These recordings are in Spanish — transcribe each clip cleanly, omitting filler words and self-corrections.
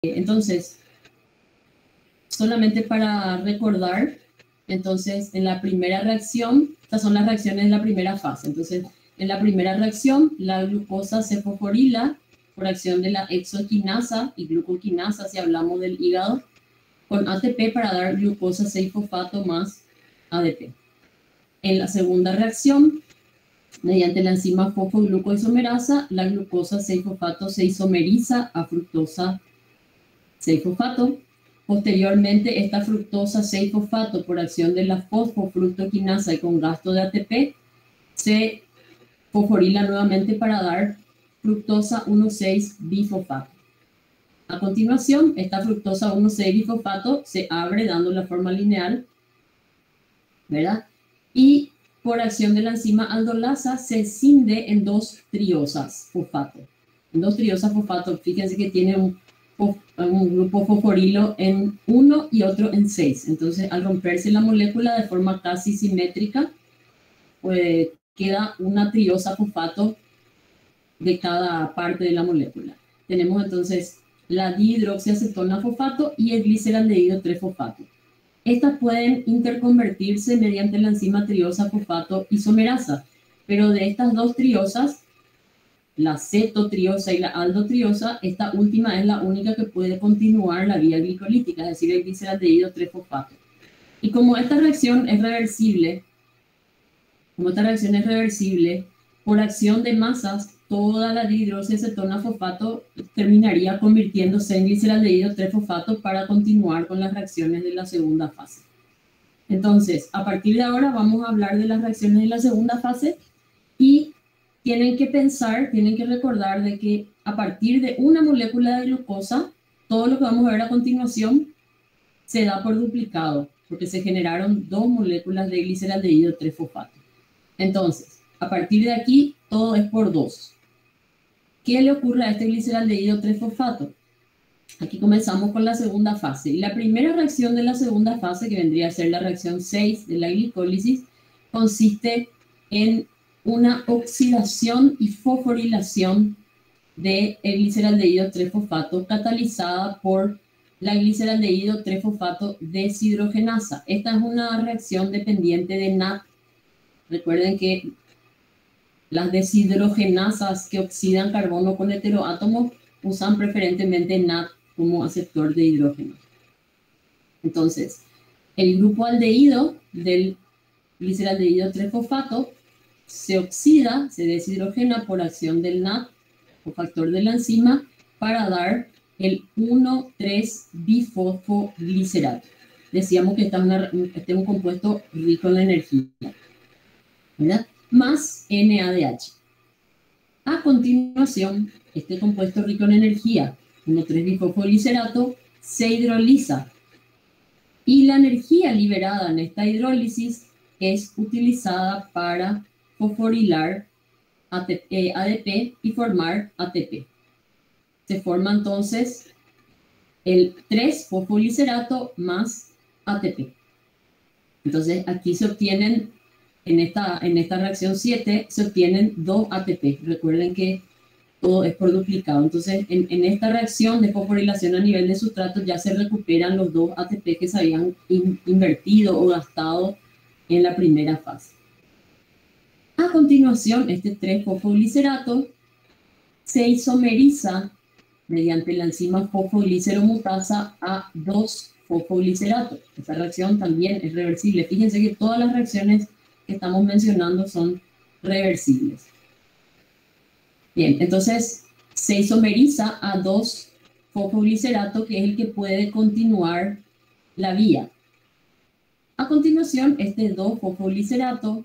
Entonces, solamente para recordar, entonces en la primera reacción, estas son las reacciones de la primera fase. Entonces, en la primera reacción, la glucosa se fosforila por acción de la exoquinasa y glucoquinasa, si hablamos del hígado, con ATP para dar glucosa 6-fosfato más ADP. En la segunda reacción, mediante la enzima fosfoglucoisomerasa, la glucosa 6-fosfato se isomeriza a fructosa 6-fosfato. Posteriormente, esta fructosa 6-fosfato, por acción de la fosfofructoquinasa y con gasto de ATP, se fosforila nuevamente para dar fructosa 1,6-bifosfato. A continuación, esta fructosa 1,6-bifosfato se abre dando la forma lineal, ¿verdad? Y por acción de la enzima aldolasa se escinde en 2 triosas fosfato. En 2 triosas fosfato, fíjense que tiene un grupo fosforilo en 1 y otro en 6. Entonces, al romperse la molécula de forma casi simétrica, pues queda una triosa fosfato de cada parte de la molécula. Tenemos entonces la dihidroxiacetona fosfato y el gliceraldehído 3-fosfato. Estas pueden interconvertirse mediante la enzima triosa fosfato isomerasa, pero de estas 2 triosas, la cetotriosa y la aldotriosa, esta última es la única que puede continuar la vía glicolítica, es decir, el gliceraldehído 3-fosfato. Y como esta reacción es reversible, por acción de masas, toda la dihidroxiacetona fosfato terminaría convirtiéndose en gliceraldehído 3-fosfato para continuar con las reacciones de la segunda fase. Entonces, a partir de ahora vamos a hablar de las reacciones de la segunda fase y tienen que pensar, tienen que recordar de que a partir de una molécula de glucosa, todo lo que vamos a ver a continuación se da por duplicado, porque se generaron 2 moléculas de gliceraldehído 3-fosfato. Entonces, a partir de aquí, todo es por 2. ¿Qué le ocurre a este gliceraldehído 3-fosfato? Aquí comenzamos con la segunda fase. Y la primera reacción de la segunda fase, que vendría a ser la reacción 6 de la glicólisis, consiste en una oxidación y fosforilación del gliceraldehído 3-fosfato catalizada por la gliceraldehído 3-fosfato deshidrogenasa. Esta es una reacción dependiente de NAD. Recuerden que las deshidrogenasas que oxidan carbono con heteroátomos usan preferentemente NAD como aceptor de hidrógeno. Entonces, el grupo aldehído del gliceraldehído 3-fosfato se oxida, se deshidrogena por acción del NAD o factor de la enzima para dar el 1,3-bifosfoglicerato. Decíamos que este es un compuesto rico en energía, ¿verdad? Más NADH. A continuación, este compuesto rico en energía, 1,3-bifosfoglicerato, se hidroliza y la energía liberada en esta hidrólisis es utilizada para fosforilar ADP y formar ATP. Se forma entonces el 3-fosfoglicerato más ATP. Entonces aquí se obtienen, en esta reacción 7, se obtienen 2 ATP. Recuerden que todo es por duplicado. Entonces en esta reacción de fosforilación a nivel de sustrato ya se recuperan los 2 ATP que se habían invertido o gastado en la primera fase. A continuación, este 3-fosfoglicerato se isomeriza mediante la enzima fosfogliceromutasa a 2-fosfoglicerato. Esta reacción también es reversible. Fíjense que todas las reacciones que estamos mencionando son reversibles. Bien, entonces se isomeriza a 2-fosfoglicerato, que es el que puede continuar la vía. A continuación, este 2-fosfoglicerato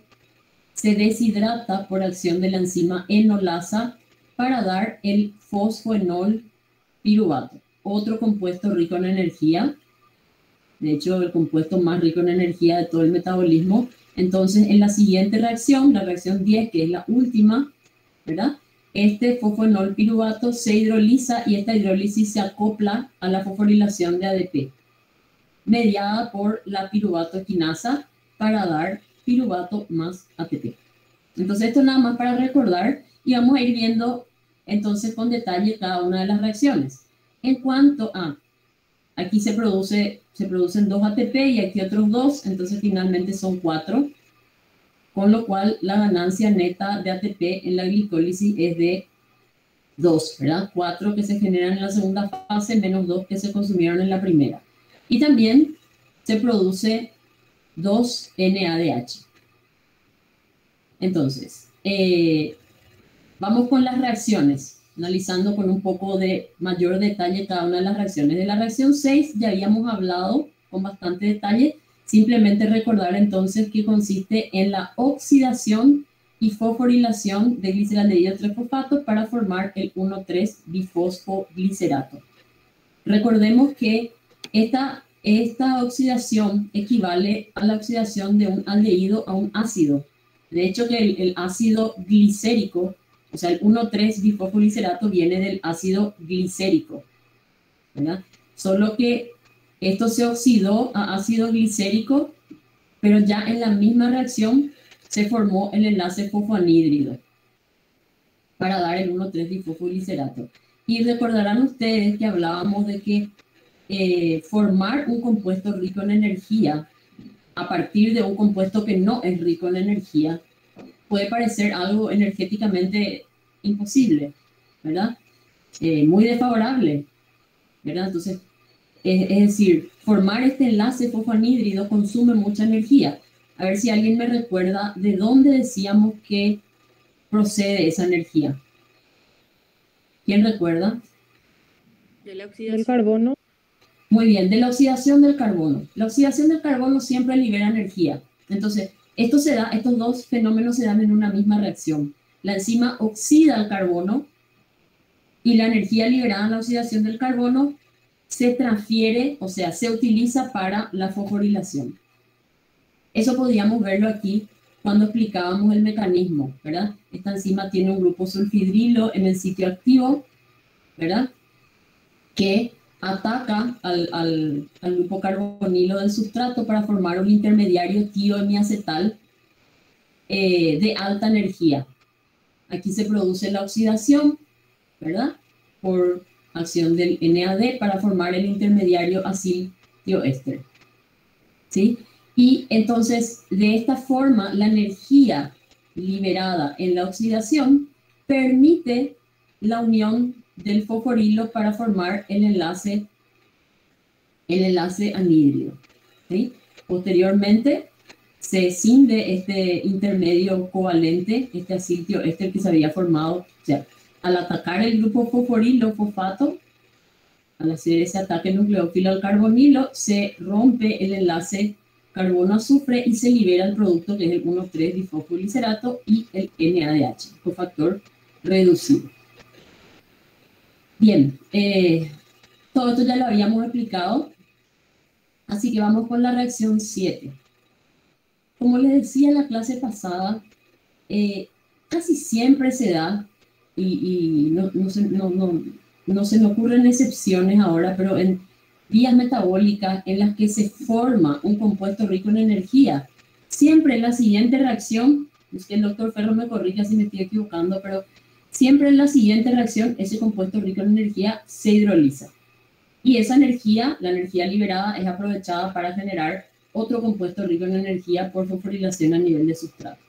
se deshidrata por acción de la enzima enolasa para dar el fosfoenol piruvato, otro compuesto rico en energía, de hecho el compuesto más rico en energía de todo el metabolismo. Entonces en la siguiente reacción, la reacción 10, que es la última, ¿verdad? Este fosfoenol piruvato se hidroliza y esta hidrólisis se acopla a la fosforilación de ADP, mediada por la piruvato quinasa para dar piruvato más ATP. Entonces esto nada más para recordar y vamos a ir viendo entonces con detalle cada una de las reacciones. En cuanto a, aquí se producen 2 ATP y aquí otros 2, entonces finalmente son 4, con lo cual la ganancia neta de ATP en la glicólisis es de 2, ¿verdad? 4 que se generan en la segunda fase menos 2 que se consumieron en la primera. Y también se produce 2 NADH. Entonces, vamos con las reacciones, analizando con un poco de mayor detalle cada una de las reacciones. De la reacción 6 ya habíamos hablado con bastante detalle. Simplemente recordar entonces que consiste en la oxidación y fosforilación de gliceranidrio 3-fosfato para formar el 1,3-bifosfoglicerato. Recordemos que esta oxidación equivale a la oxidación de un aldehído a un ácido. De hecho, que el ácido glicérico, o sea, el 1,3-bifosfoglicerato viene del ácido glicérico, ¿verdad? Solo que esto se oxidó a ácido glicérico, pero ya en la misma reacción se formó el enlace fosfoanhídrido para dar el 1,3-bifosfoglicerato. Y recordarán ustedes que hablábamos de que formar un compuesto rico en energía a partir de un compuesto que no es rico en energía puede parecer algo energéticamente imposible, ¿verdad? Muy desfavorable, ¿verdad? Entonces, es decir, formar este enlace fosfoanhídrido consume mucha energía. A ver si alguien me recuerda de dónde decíamos que procede esa energía. ¿Quién recuerda? De la oxidación del carbono. Muy bien, de la oxidación del carbono. La oxidación del carbono siempre libera energía. Entonces, estos dos fenómenos se dan en una misma reacción. La enzima oxida el carbono y la energía liberada en la oxidación del carbono se transfiere, o sea, se utiliza para la fosforilación. Eso podíamos verlo aquí cuando explicábamos el mecanismo, ¿verdad? Esta enzima tiene un grupo sulfidrilo en el sitio activo, ¿verdad? Que ataca al grupo carbonilo del sustrato para formar un intermediario tiohemiacetal de alta energía. Aquí se produce la oxidación, ¿verdad? Por acción del NAD para formar el intermediario acil-tioéster. ¿Sí? Y entonces, de esta forma, la energía liberada en la oxidación permite la unión del fosforilo para formar el enlace anhídrido. ¿Sí? Posteriormente, se escinde este intermedio covalente, este acil-tioéster que se había formado, o sea, al atacar el grupo fosforilo-fosfato, al hacer ese ataque nucleófilo al carbonilo, se rompe el enlace carbono-azufre y se libera el producto que es el 1,3-bifosfoglicerato y el NADH, cofactor reducido. Bien, todo esto ya lo habíamos explicado, así que vamos con la reacción 7. Como les decía en la clase pasada, casi siempre se da, y no se me ocurren excepciones ahora, pero en vías metabólicas en las que se forma un compuesto rico en energía, siempre en la siguiente reacción, es que el doctor Ferro me corrija si me estoy equivocando, pero siempre en la siguiente reacción ese compuesto rico en energía se hidroliza. Y esa energía, la energía liberada, es aprovechada para generar otro compuesto rico en energía por fosforilación a nivel de sustrato.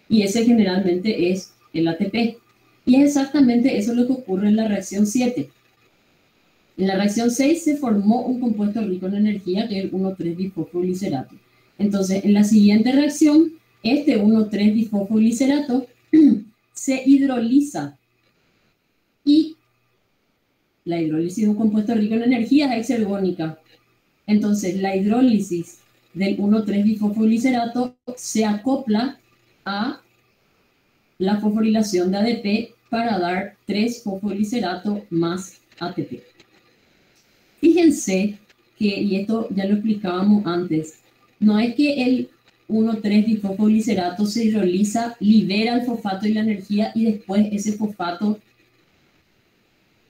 Y ese generalmente es el ATP. Y es exactamente eso lo que ocurre en la reacción 7. En la reacción 6 se formó un compuesto rico en energía que es el 1,3-bifosfoglicerato. Entonces, en la siguiente reacción, este 1,3-bifosfoglicerato se hidroliza. Y la hidrólisis de un compuesto rico en energía es exergónica. Entonces, la hidrólisis del 1,3-bifosfoglicerato se acopla a la fosforilación de ADP para dar 3-fosfoglicerato más ATP. Fíjense que, y esto ya lo explicábamos antes, no es que el 1,3-bifosfoglicerato se hidroliza, libera el fosfato y la energía y después ese fosfato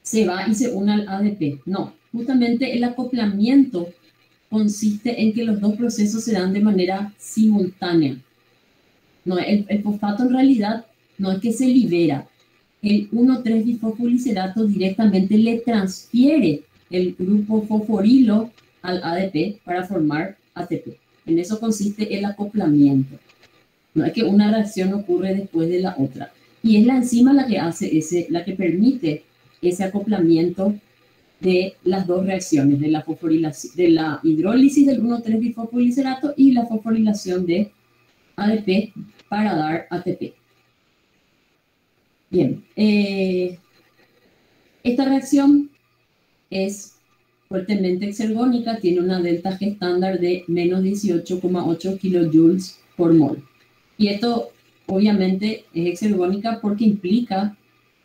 se va y se une al ADP. No, justamente el acoplamiento consiste en que los dos procesos se dan de manera simultánea. No, el fosfato en realidad no es que se libera. El 1,3-bifosfoglicerato directamente le transfiere el grupo fosforilo al ADP para formar ATP. En eso consiste el acoplamiento. No es que una reacción ocurre después de la otra. Y es la enzima la que hace la que permite ese acoplamiento de las dos reacciones, de la hidrólisis del 1,3-bifosfoglicerато y la fosforilación de ADP para dar ATP. Bien, esta reacción es fuertemente exergónica, tiene una delta G estándar de menos 18,8 kilojoules por mol. Y esto obviamente es exergónica porque implica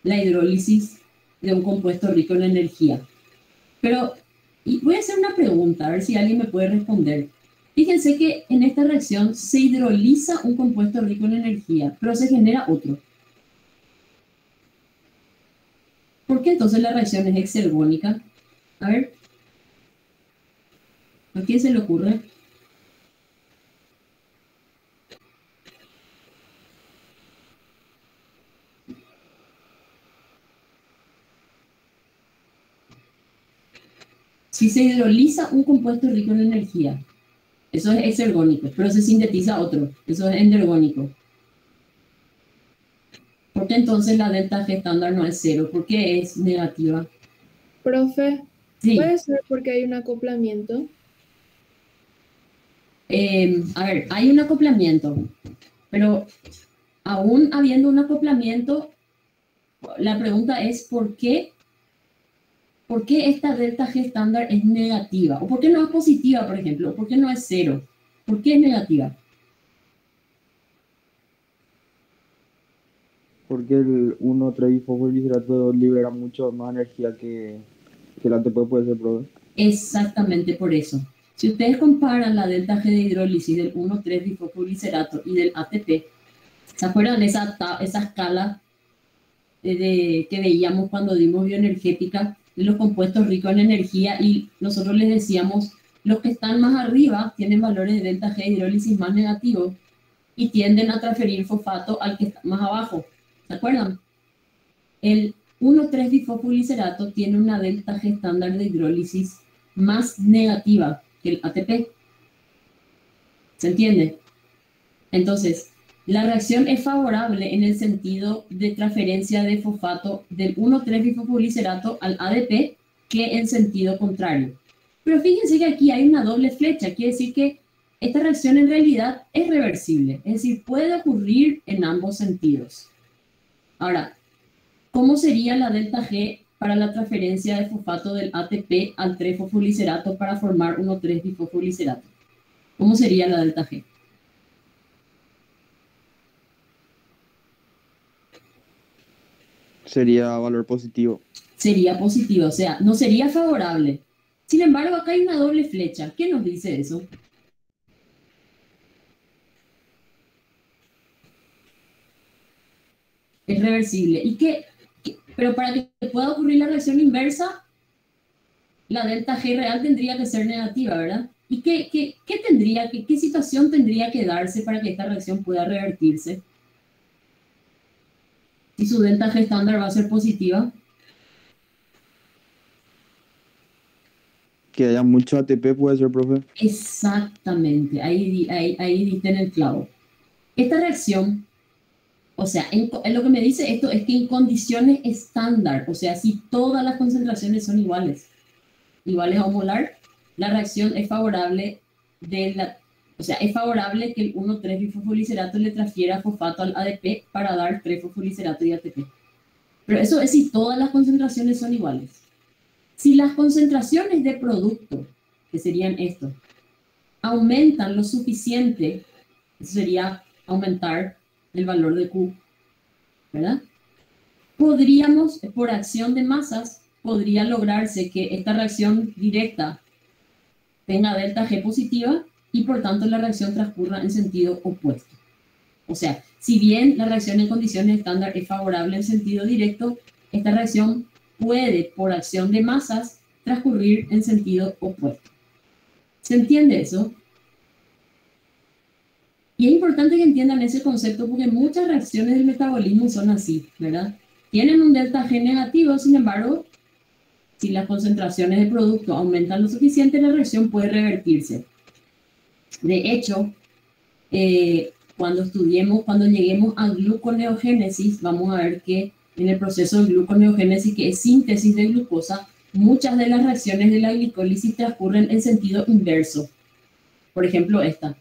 la hidrólisis de un compuesto rico en energía. Pero y voy a hacer una pregunta, a ver si alguien me puede responder. Fíjense que en esta reacción se hidroliza un compuesto rico en energía, pero se genera otro. ¿Por qué entonces la reacción es exergónica? A ver, ¿a quién se le ocurre? Si se hidroliza un compuesto rico en energía, eso es exergónico, pero se sintetiza otro, eso es endergónico. ¿Por qué entonces la delta G estándar no es cero? ¿Por qué es negativa? Profe, Sí. ¿puede ser porque hay un acoplamiento? A ver, hay un acoplamiento, pero aún habiendo un acoplamiento, la pregunta es ¿por qué esta delta G estándar es negativa? ¿O por qué no es positiva, por ejemplo? ¿Por qué no es cero? ¿Por qué es negativa? Porque el 1,3-bifosfoglicerato libera mucho más energía que el ATP, puede ser, profe. Exactamente por eso. Si ustedes comparan la delta G de hidrólisis del 1,3-bifosfoglicerato y del ATP, ¿se acuerdan de esa escala que veíamos cuando dimos bioenergética de los compuestos ricos en energía? Y nosotros les decíamos, los que están más arriba tienen valores de delta G de hidrólisis más negativos y tienden a transferir fosfato al que está más abajo. ¿Se acuerdan? El 1,3-bifosfoglicerato tiene una delta G estándar de hidrólisis más negativa que el ATP. ¿Se entiende? Entonces, la reacción es favorable en el sentido de transferencia de fosfato del 1,3-bifosfoglicerato al ADP que en sentido contrario. Pero fíjense que aquí hay una doble flecha, quiere decir que esta reacción en realidad es reversible, es decir, puede ocurrir en ambos sentidos. Ahora, ¿cómo sería la delta G para la transferencia de fosfato del ATP al 3-fosfoglicerato para formar 1,3-bifosfoglicerato? ¿Cómo sería la delta G? Sería valor positivo. Sería positivo, o sea, no sería favorable. Sin embargo, acá hay una doble flecha. ¿Qué nos dice eso? Es reversible. Pero para que pueda ocurrir la reacción inversa, la delta G real tendría que ser negativa, ¿verdad? ¿Y qué situación tendría que darse para que esta reacción pueda revertirse? Si su delta G estándar va a ser positiva. Que haya mucho ATP, puede ser, profe. Exactamente, ahí diste en el clavo. Esta reacción, o sea, en lo que me dice esto es que en condiciones estándar, o sea, si todas las concentraciones son iguales a un molar, la reacción es favorable es favorable que el 1,3-bifosfoglicerato le transfiera fosfato al ADP para dar 3-fosfoglicerato y ATP. Pero eso es si todas las concentraciones son iguales. Si las concentraciones de producto, que serían esto, aumentan lo suficiente, eso sería aumentar el valor de Q, ¿verdad? Podríamos, por acción de masas, podría lograrse que esta reacción directa tenga delta G positiva y por tanto la reacción transcurra en sentido opuesto. O sea, si bien la reacción en condiciones estándar es favorable en sentido directo, esta reacción puede, por acción de masas, transcurrir en sentido opuesto. ¿Se entiende eso? Y es importante que entiendan ese concepto porque muchas reacciones del metabolismo son así, ¿verdad? Tienen un delta G negativo, sin embargo, Si las concentraciones del producto aumentan lo suficiente, la reacción puede revertirse. De hecho, cuando lleguemos a gluconeogénesis, vamos a ver que en el proceso de gluconeogénesis, que es síntesis de glucosa, muchas de las reacciones de la glicólisis transcurren en sentido inverso. Por ejemplo, esta,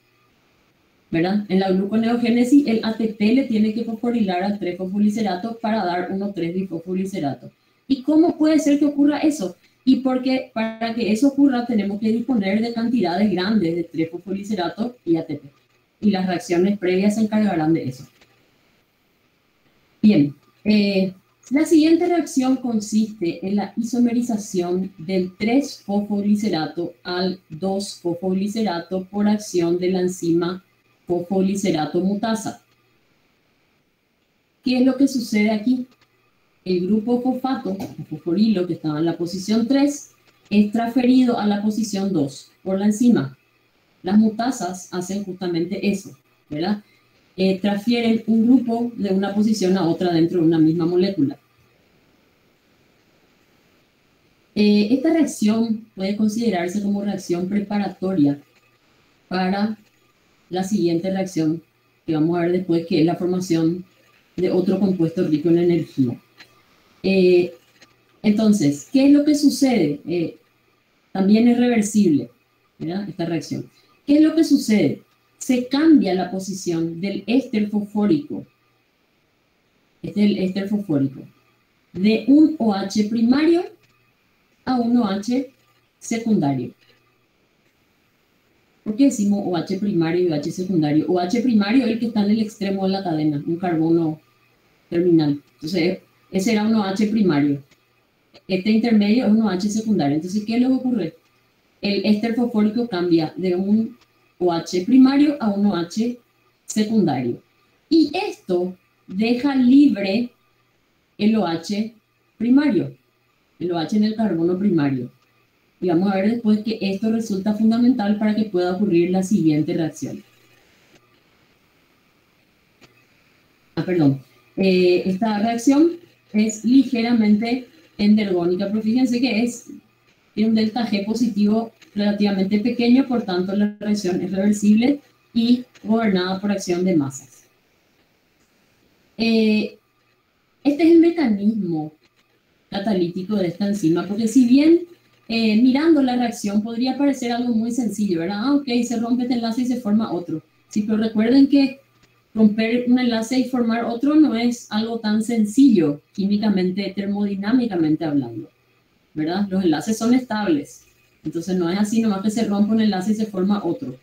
¿verdad? En la gluconeogénesis, el ATP le tiene que fosforilar al 3-fosfolicerato para dar 1,3-difosfolicerato. ¿Y cómo puede ser que ocurra eso? Y porque para que eso ocurra tenemos que disponer de cantidades grandes de 3-fosfolicerato y ATP. Y las reacciones previas se encargarán de eso. Bien, la siguiente reacción consiste en la isomerización del 3-fosfolicerato al 2-fosfolicerato por acción de la enzima fosfolicerato mutasa. ¿Qué es lo que sucede aquí? El grupo fosfato, o fosforilo, que estaba en la posición 3, es transferido a la posición 2 por la enzima. Las mutasas hacen justamente eso, ¿verdad? Transfieren un grupo de una posición a otra dentro de una misma molécula. Esta reacción puede considerarse como reacción preparatoria para la siguiente reacción que vamos a ver después, que es la formación de otro compuesto rico en energía. Entonces, ¿qué es lo que sucede? También es reversible, ¿verdad? Esta reacción. ¿Qué es lo que sucede? Se cambia la posición del éster fosfórico, este es el éster fosfórico, de un OH primario a un OH secundario. ¿Por qué decimos OH primario y OH secundario? OH primario es el que está en el extremo de la cadena, un carbono terminal. Entonces, ese era un OH primario. Este intermedio es un OH secundario. Entonces, ¿qué es lo que ocurre? El éster fosfórico cambia de un OH primario a un OH secundario. Y esto deja libre el OH primario, el OH en el carbono primario. Y vamos a ver después que esto resulta fundamental para que pueda ocurrir la siguiente reacción. Esta reacción es ligeramente endergónica, pero fíjense que tiene un delta G positivo relativamente pequeño, por tanto la reacción es reversible y gobernada por acción de masas. Este es el mecanismo catalítico de esta enzima, porque si bien mirando la reacción podría parecer algo muy sencillo, ¿verdad? Ok, se rompe este enlace y se forma otro. Sí, pero recuerden que romper un enlace y formar otro no es algo tan sencillo químicamente, termodinámicamente hablando, ¿verdad? Los enlaces son estables, entonces no es así nomás que se rompe un enlace y se forma otro.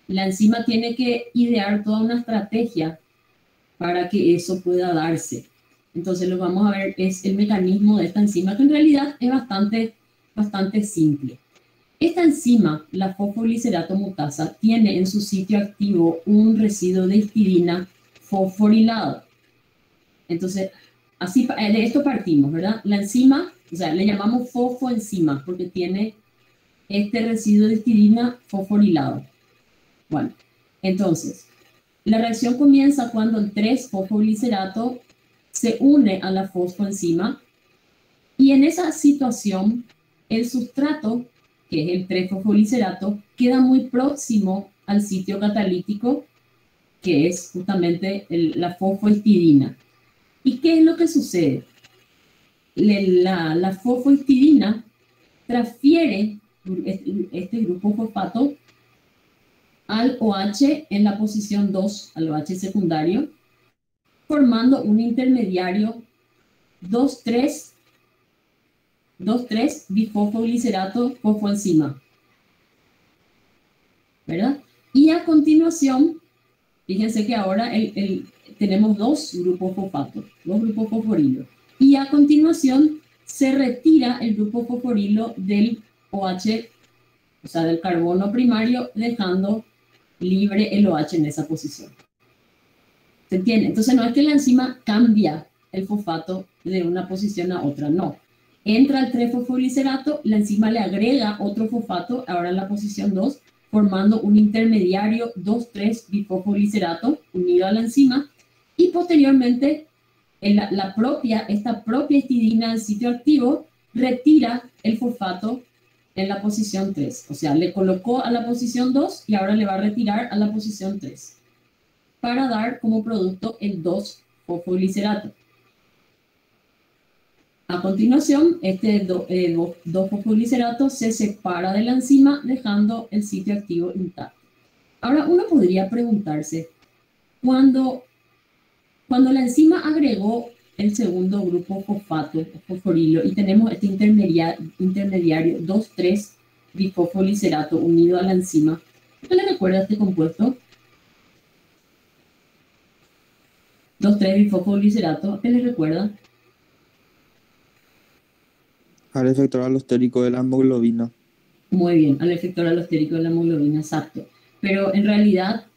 La enzima tiene que idear toda una estrategia para que eso pueda darse. Entonces lo que vamos a ver es el mecanismo de esta enzima, que en realidad es bastante simple. Esta enzima, la fosfolicerato mutasa, tiene en su sitio activo un residuo de histidina fosforilado. Entonces, así, de esto partimos, ¿verdad? La enzima, o sea, le llamamos fosfoenzima porque tiene este residuo de histidina fosforilado. Bueno, entonces, la reacción comienza cuando el 3-fosfolicerato se une a la fosfoenzima y en esa situación el sustrato, que es el 3-fosfolicerato, queda muy próximo al sitio catalítico, que es justamente la fosfohistidina. ¿Y qué es lo que sucede? La fosfohistidina transfiere este grupo fosfato al OH en la posición 2, al OH secundario, formando un intermediario 2,3-bifosfolicerato fosfoenzima, ¿verdad? Y a continuación, fíjense que ahora tenemos dos grupos fosfatos, dos grupos fosforilos. Y a continuación se retira el grupo fosforilo del OH, o sea, del carbono primario, dejando libre el OH en esa posición. ¿Se entiende? Entonces no es que la enzima cambia el fosfato de una posición a otra, no. Entra el 3-fosfolicerato, la enzima le agrega otro fosfato, ahora en la posición 2, formando un intermediario 2,3-bifosfolicerato unido a la enzima, y posteriormente esta propia histidina en sitio activo retira el fosfato en la posición 3. O sea, le colocó a la posición 2 y ahora le va a retirar a la posición 3 para dar como producto el 2-fosfoglicerато. A continuación, este 2-fosfoglicerato se separa de la enzima dejando el sitio activo intacto. Ahora uno podría preguntarse, cuando la enzima agregó el segundo grupo fosfato, fosforilo, y tenemos este intermediario 2,3-bifosfolicerato unido a la enzima, ¿qué le recuerda a este compuesto? 2,3-bifosfolicerato, ¿qué le recuerda? Al efector alostérico de la hemoglobina. Muy bien, al efector alostérico de la hemoglobina, exacto. Pero en realidad,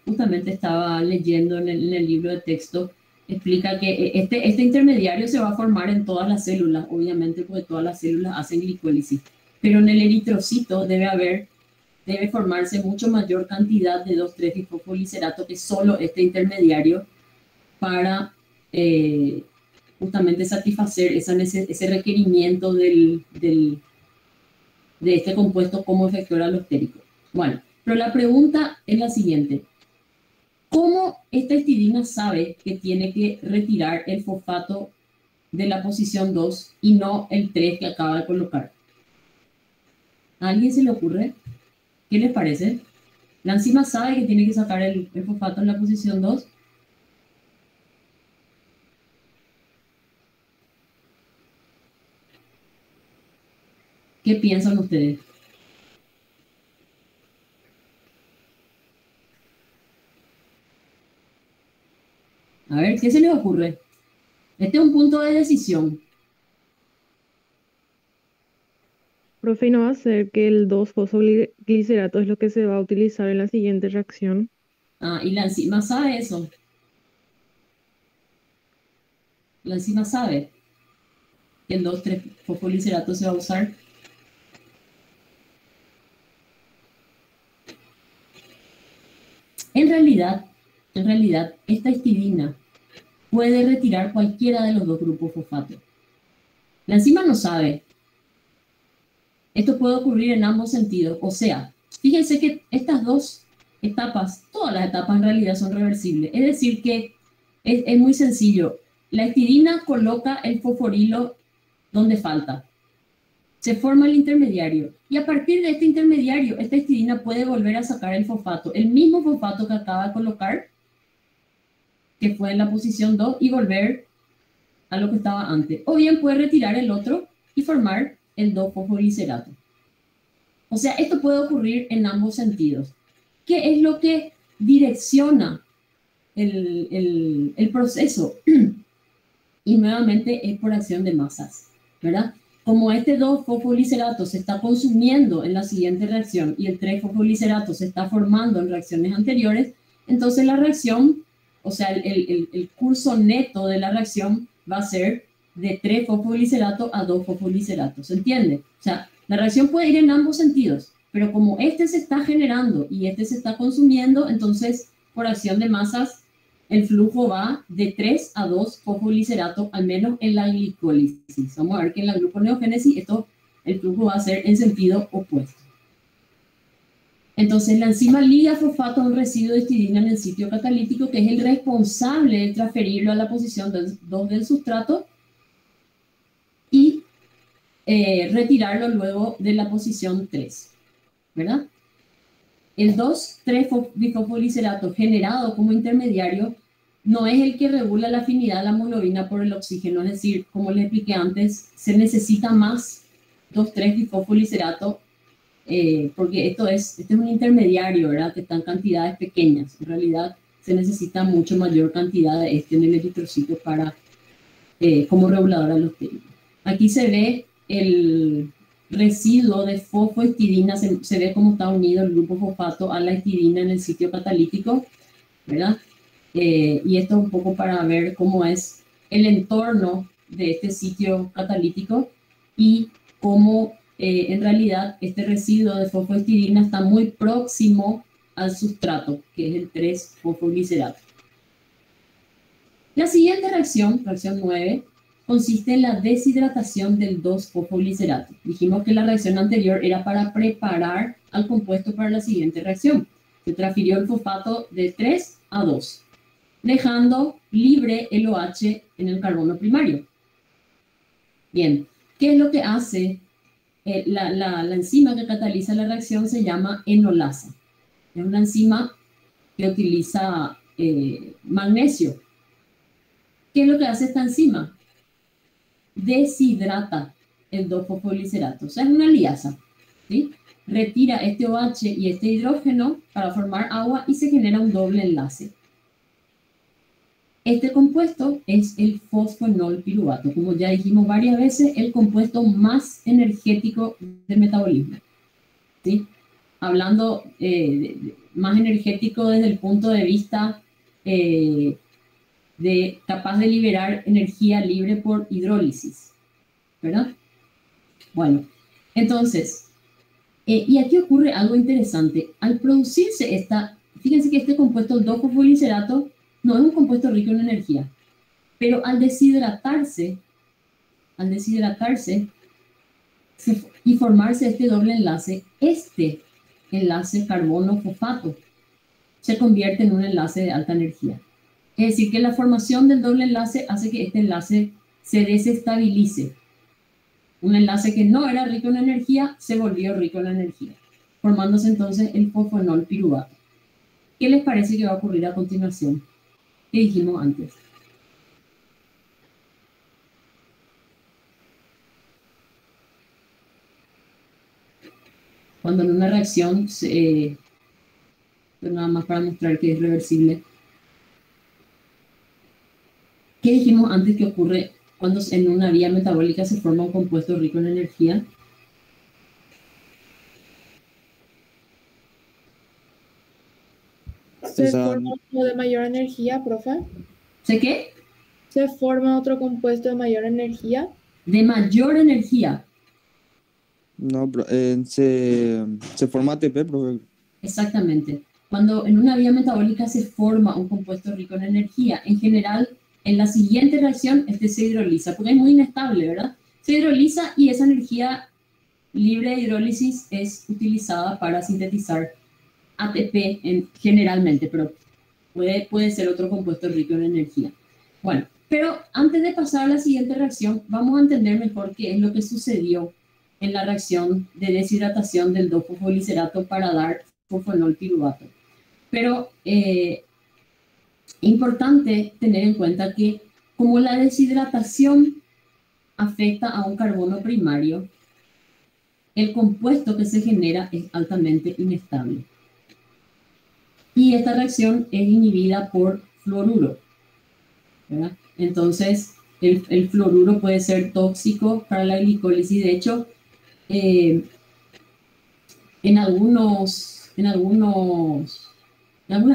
justamente estaba leyendo en el libro de texto, explica que este intermediario se va a formar en todas las células, obviamente, porque todas las células hacen glicólisis. Pero en el eritrocito debe formarse mucho mayor cantidad de 2,3-bifosfolicerato que solo este intermediario para justamente satisfacer ese requerimiento de este compuesto como efector alostérico. Bueno, pero la pregunta es la siguiente. ¿Cómo esta histidina sabe que tiene que retirar el fosfato de la posición 2 y no el 3 que acaba de colocar? ¿A alguien se le ocurre? ¿Qué les parece? ¿La enzima sabe que tiene que sacar el fosfato en la posición 2? ¿Qué piensan ustedes? A ver, ¿qué se les ocurre? Este es un punto de decisión. Profe, ¿no va a ser que el 2-fosfoglicerato es lo que se va a utilizar en la siguiente reacción? Y la enzima sabe eso. La enzima sabe que el 2,3-fosfolicerato se va a usar. En realidad, esta histidina puede retirar cualquiera de los dos grupos fosfato. La enzima no sabe. Esto puede ocurrir en ambos sentidos. O sea, fíjense que estas dos etapas, todas las etapas en realidad son reversibles. Es decir, que es muy sencillo. La histidina coloca el fosforilo donde falta. Se forma el intermediario. Y a partir de este intermediario, esta histidina puede volver a sacar el fosfato. El mismo fosfato que acaba de colocar, que fue en la posición 2, y volver a lo que estaba antes. O bien puede retirar el otro y formar el 2-fosfolicerato. O sea, esto puede ocurrir en ambos sentidos. ¿Qué es lo que direcciona el proceso? Y nuevamente es por acción de masas, ¿verdad? Como este 2-fosfolicerato se está consumiendo en la siguiente reacción y el 3-fosfolicerato se está formando en reacciones anteriores, entonces la reacción, o sea, el curso neto de la reacción va a ser de 3-fosfolicerato a 2-fosfolicerato, ¿se entiende? O sea, la reacción puede ir en ambos sentidos, pero como este se está generando y este se está consumiendo, entonces por acción de masas el flujo va de 3 a 2-fosfolicerato, al menos en la glicólisis. Vamos a ver que en la gluconeogénesis el flujo va a ser en sentido opuesto. Entonces la enzima liga fosfato a un residuo de histidina en el sitio catalítico, que es el responsable de transferirlo a la posición 2 del sustrato y retirarlo luego de la posición 3, ¿verdad? El 2,3-bifosfolicerato generado como intermediario no es el que regula la afinidad de la hemoglobina por el oxígeno, es decir, como les expliqué antes, se necesita más 2,3-bifosfolicerato porque este es un intermediario, ¿verdad? Que está en cantidades pequeñas. En realidad se necesita mucho mayor cantidad de este en el eritrocito para, como regulador alostérico. Aquí se ve el residuo de fosfohistidina, se ve cómo está unido el grupo fosfato a la histidina en el sitio catalítico, ¿verdad? Y esto un poco para ver cómo es el entorno de este sitio catalítico y cómo en realidad este residuo de fosfohistidina está muy próximo al sustrato, que es el 3-fosfoglicerato. La siguiente reacción, reacción 9, consiste en la deshidratación del 2-fosfoglicerato. Dijimos que la reacción anterior era para preparar al compuesto para la siguiente reacción. Se transfirió el fosfato de 3 a 2, dejando libre el OH en el carbono primario. Bien, ¿qué es lo que hace? La enzima que cataliza la reacción se llama enolasa. Es una enzima que utiliza magnesio. ¿Qué es lo que hace esta enzima? Deshidrata el 2-fosfoglicerato. O sea, es una liasa, ¿sí? Retira este OH y este hidrógeno para formar agua y se genera un doble enlace. Este compuesto es el fosfonolpiruvato, como ya dijimos varias veces, el compuesto más energético del metabolismo, ¿sí? Hablando más energético desde el punto de vista de capaz de liberar energía libre por hidrólisis, ¿verdad? Bueno, entonces, y aquí ocurre algo interesante. Al producirse fíjense que este compuesto, el 2-fosfoglicerato, no es un compuesto rico en energía, pero al deshidratarse y formarse este doble enlace, este enlace carbono-fosfato se convierte en un enlace de alta energía. Es decir, que la formación del doble enlace hace que este enlace se desestabilice. Un enlace que no era rico en energía se volvió rico en energía, formándose entonces el fosfonolpiruvato. ¿Qué les parece que va a ocurrir a continuación? ¿Qué dijimos antes? Cuando en una reacción, nada más para mostrar que es reversible, ¿qué dijimos antes que ocurre cuando en una vía metabólica se forma un compuesto rico en energía? ¿Se forma otro de mayor energía, profe? ¿Sé qué? ¿Se forma otro compuesto de mayor energía? De mayor energía. No, se forma ATP, profe. Exactamente. Cuando en una vía metabólica se forma un compuesto rico en energía, en general, en la siguiente reacción, este se hidroliza, porque es muy inestable, ¿verdad? Se hidroliza y esa energía libre de hidrólisis es utilizada para sintetizar ATP generalmente, pero puede ser otro compuesto rico en energía. Bueno, pero antes de pasar a la siguiente reacción, vamos a entender mejor qué es lo que sucedió en la reacción de deshidratación del 2-fosfoglicerato para dar fosfonolpiruvato. Pero importante tener en cuenta que como la deshidratación afecta a un carbono primario, el compuesto que se genera es altamente inestable. Y esta reacción es inhibida por fluoruro, ¿verdad? Entonces, el fluoruro puede ser tóxico para la glicólisis. De hecho, en algunas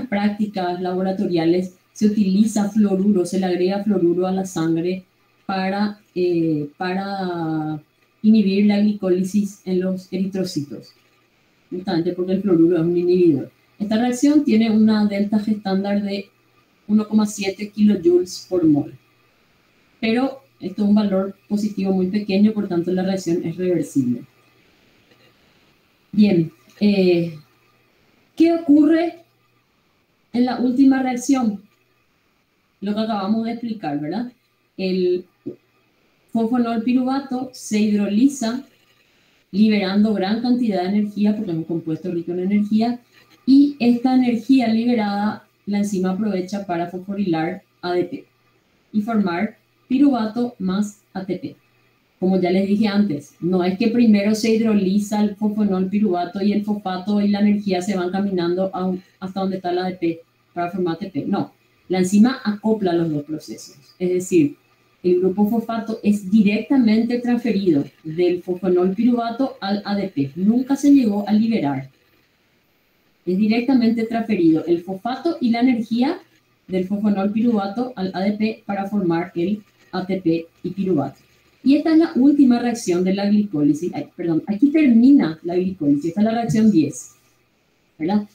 prácticas laboratoriales se utiliza fluoruro, se le agrega fluoruro a la sangre para inhibir la glicólisis en los eritrocitos, justamente porque el fluoruro es un inhibidor. Esta reacción tiene una delta G estándar de 1,7 kilojoules por mol. Pero esto es un valor positivo muy pequeño, por tanto la reacción es reversible. Bien, ¿qué ocurre en la última reacción? Lo que acabamos de explicar, ¿verdad? El fosfonolpiruvato se hidroliza liberando gran cantidad de energía, porque es un compuesto rico en energía, y esta energía liberada la enzima aprovecha para fosforilar ADP y formar piruvato más ATP. Como ya les dije antes, no es que primero se hidroliza el fosfonolpiruvato y el fosfato y la energía se van caminando hasta donde está el ADP para formar ATP. No, la enzima acopla los dos procesos. Es decir, el grupo fosfato es directamente transferido del fosfonolpiruvato al ADP. Nunca se llegó a liberar. Es directamente transferido el fosfato y la energía del fosfonolpiruvato al ADP para formar el ATP y piruvato. Y esta es la última reacción de la glicólisis. Aquí termina la glicólisis. Esta es la reacción 10, ¿verdad?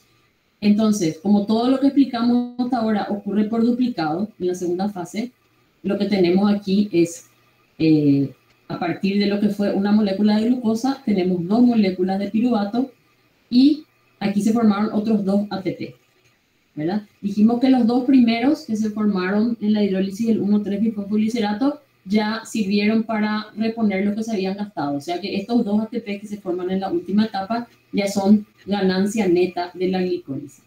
Entonces, como todo lo que explicamos hasta ahora ocurre por duplicado en la segunda fase, lo que tenemos aquí es A partir de lo que fue una molécula de glucosa, tenemos 2 moléculas de piruvato y aquí se formaron otros 2 ATP, ¿verdad? Dijimos que los 2 primeros que se formaron en la hidrólisis del 1,3-bifosfogliceratato ya sirvieron para reponer lo que se habían gastado. O sea que estos 2 ATP que se forman en la última etapa ya son ganancia neta de la glicólisis.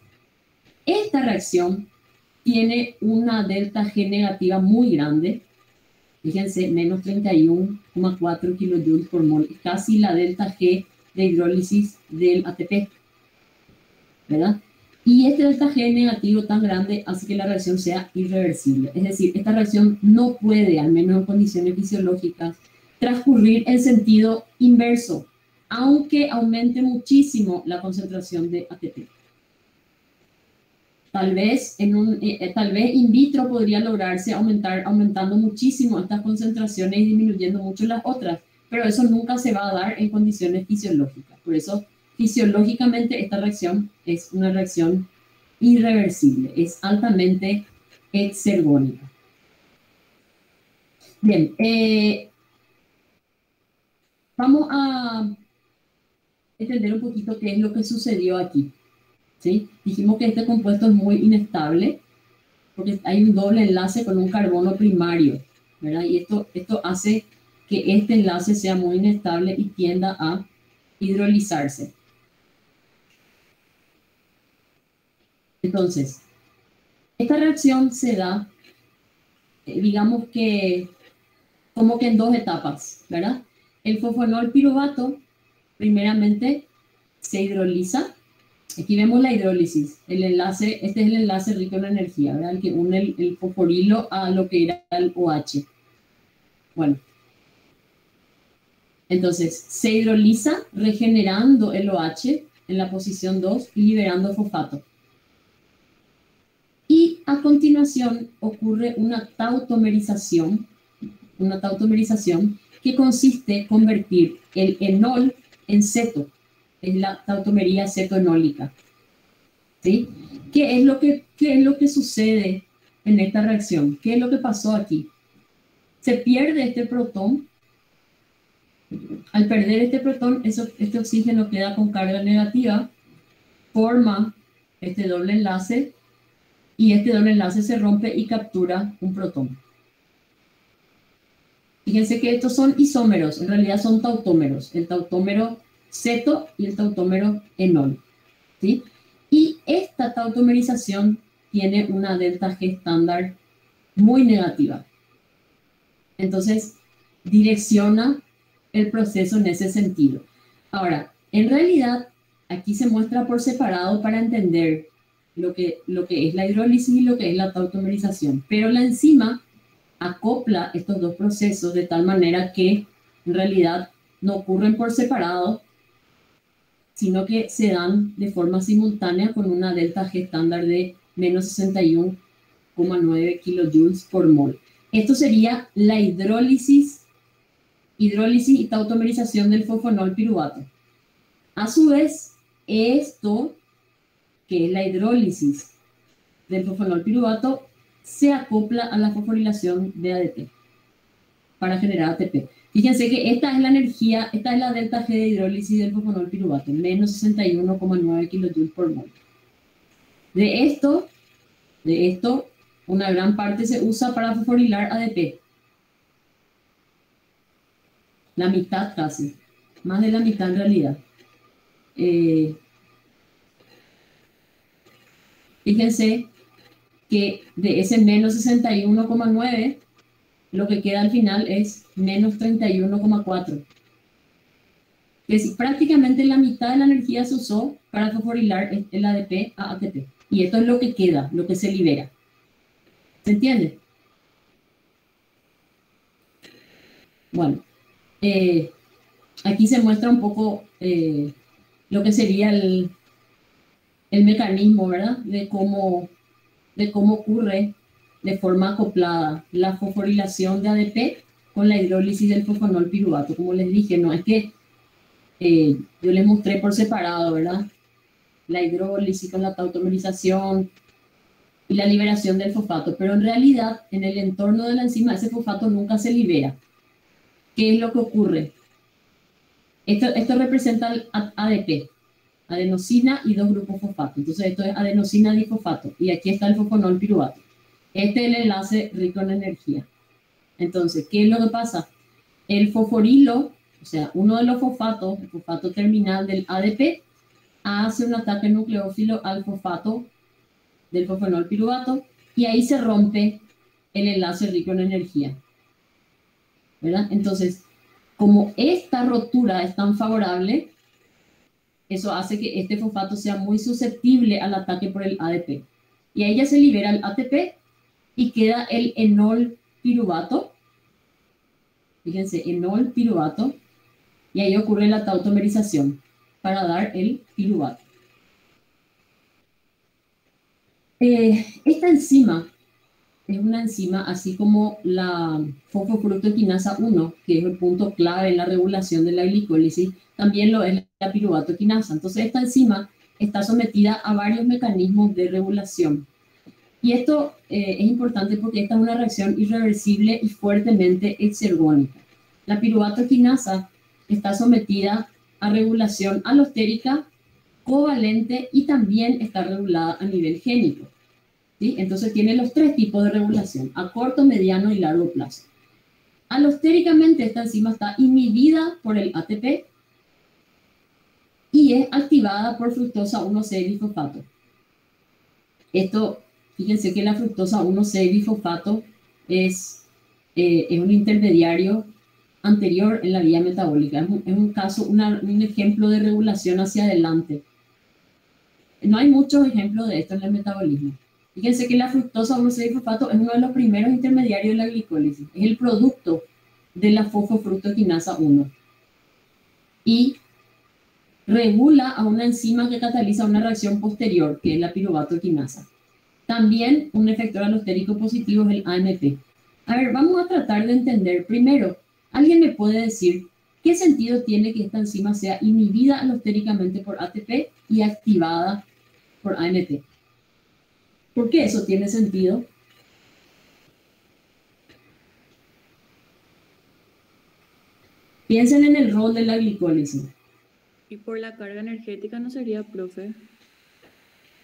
Esta reacción tiene una delta G negativa muy grande. Fíjense, menos 31,4 kilojoules por mol, casi la delta G de hidrólisis del ATP, ¿verdad? Y este delta G negativo tan grande hace que la reacción sea irreversible. Es decir, esta reacción no puede, al menos en condiciones fisiológicas, transcurrir en sentido inverso, aunque aumente muchísimo la concentración de ATP. Tal vez in vitro podría lograrse aumentando muchísimo estas concentraciones y disminuyendo mucho las otras, pero eso nunca se va a dar en condiciones fisiológicas. Por eso, fisiológicamente, esta reacción es una reacción irreversible, es altamente exergónica. Bien, vamos a entender un poquito qué es lo que sucedió aquí. ¿Sí? Dijimos que este compuesto es muy inestable porque hay un doble enlace con un carbono primario, ¿verdad? Y esto hace que este enlace sea muy inestable y tienda a hidrolizarse. Entonces, esta reacción se da, digamos que, como que en 2 etapas, ¿verdad? El fosfonol piruvato, primeramente, se hidroliza. Aquí vemos la hidrólisis, el enlace, este es el enlace rico en energía, ¿verdad? El que une el fosforilo a lo que era el OH. Bueno, entonces se hidroliza regenerando el OH en la posición 2 y liberando fosfato. Y a continuación ocurre una tautomerización que consiste en convertir el enol en ceto. Es la tautomería cetoenólica. ¿Sí? ¿Qué es lo que sucede en esta reacción? ¿Qué es lo que pasó aquí? Se pierde este protón. Al perder este protón, este oxígeno queda con carga negativa, forma este doble enlace, y este doble enlace se rompe y captura un protón. Fíjense que estos son isómeros, en realidad son tautómeros. El tautómero ceto y el tautómero enol, ¿sí? Y esta tautomerización tiene una delta G estándar muy negativa. Entonces, direcciona el proceso en ese sentido. Ahora, en realidad, aquí se muestra por separado para entender lo que es la hidrólisis y lo que es la tautomerización. Pero la enzima acopla estos 2 procesos de tal manera que en realidad no ocurren por separado, sino que se dan de forma simultánea con una delta G estándar de menos 61,9 kilojoules por mol. Esto sería la hidrólisis y tautomerización del fosfonol piruvato. A su vez, esto, que es la hidrólisis del fosfonol piruvato, se acopla a la fosforilación de ADP para generar ATP. Fíjense que esta es la energía, esta es la delta G de hidrólisis del fosfonol piruvato, menos 61,9 kilojoules por mol. De esto, una gran parte se usa para fosforilar ADP. La mitad casi, más de la mitad en realidad. Fíjense que de ese menos 61,9, lo que queda al final es menos 31,4. Es decir, prácticamente la mitad de la energía se usó para fosforilar el ADP a ATP. Y esto es lo que queda, lo que se libera. ¿Se entiende? Bueno, aquí se muestra un poco lo que sería el mecanismo, ¿verdad? De cómo ocurre de forma acoplada la fosforilación de ADP con la hidrólisis del fosfonol piruvato. Como les dije, no es que yo les mostré por separado, ¿verdad? La hidrólisis con la tautomerización y la liberación del fosfato, pero en realidad en el entorno de la enzima ese fosfato nunca se libera. ¿qué es lo que ocurre? Esto representa el ADP, adenosina y dos grupos fosfato. Entonces esto es adenosina difosfato y aquí está el fosfonol piruvato. Este es el enlace rico en energía. Entonces, ¿qué es lo que pasa? El fosforilo, o sea, uno de los fosfatos, el fosfato terminal del ADP, hace un ataque nucleófilo al fosfato del fosfonol piruvato y ahí se rompe el enlace rico en energía. ¿Verdad? Entonces, como esta rotura es tan favorable, eso hace que este fosfato sea muy susceptible al ataque por el ADP. Y ahí ya se libera el ATP y queda el enol piruvato. Fíjense, enol piruvato. Y ahí ocurre la tautomerización para dar el piruvato. Esta enzima es una enzima así como la fosfofructoquinasa 1, que es el punto clave en la regulación de la glicólisis, también lo es la piruvatoquinasa. Entonces esta enzima está sometida a varios mecanismos de regulación. Y esto es importante porque esta es una reacción irreversible y fuertemente exergónica. La piruvatoquinasa está sometida a regulación alostérica, covalente y también está regulada a nivel génico. ¿Sí? Entonces tiene los tres tipos de regulación, a corto, mediano y largo plazo. Alostéricamente esta enzima está inhibida por el ATP y es activada por fructosa 1,6-bisfosfato. Esto, fíjense que la fructosa 1,6-bisfosfato es un intermediario anterior en la vía metabólica. Es un caso, un ejemplo de regulación hacia adelante. No hay muchos ejemplos de esto en el metabolismo. Fíjense que la fructosa 1,6-bisfosfato es uno de los primeros intermediarios de la glicólisis. Es el producto de la fosfofructoquinasa 1. Y regula a una enzima que cataliza una reacción posterior, que es la piruvatoquinasa. También un efector alostérico positivo es el AMP. A ver, vamos a tratar de entender. Primero, ¿alguien me puede decir qué sentido tiene que esta enzima sea inhibida alostéricamente por ATP y activada por AMP? ¿Por qué eso tiene sentido? Piensen en el rol de la glicólisis. Y por la carga energética no sería, profe.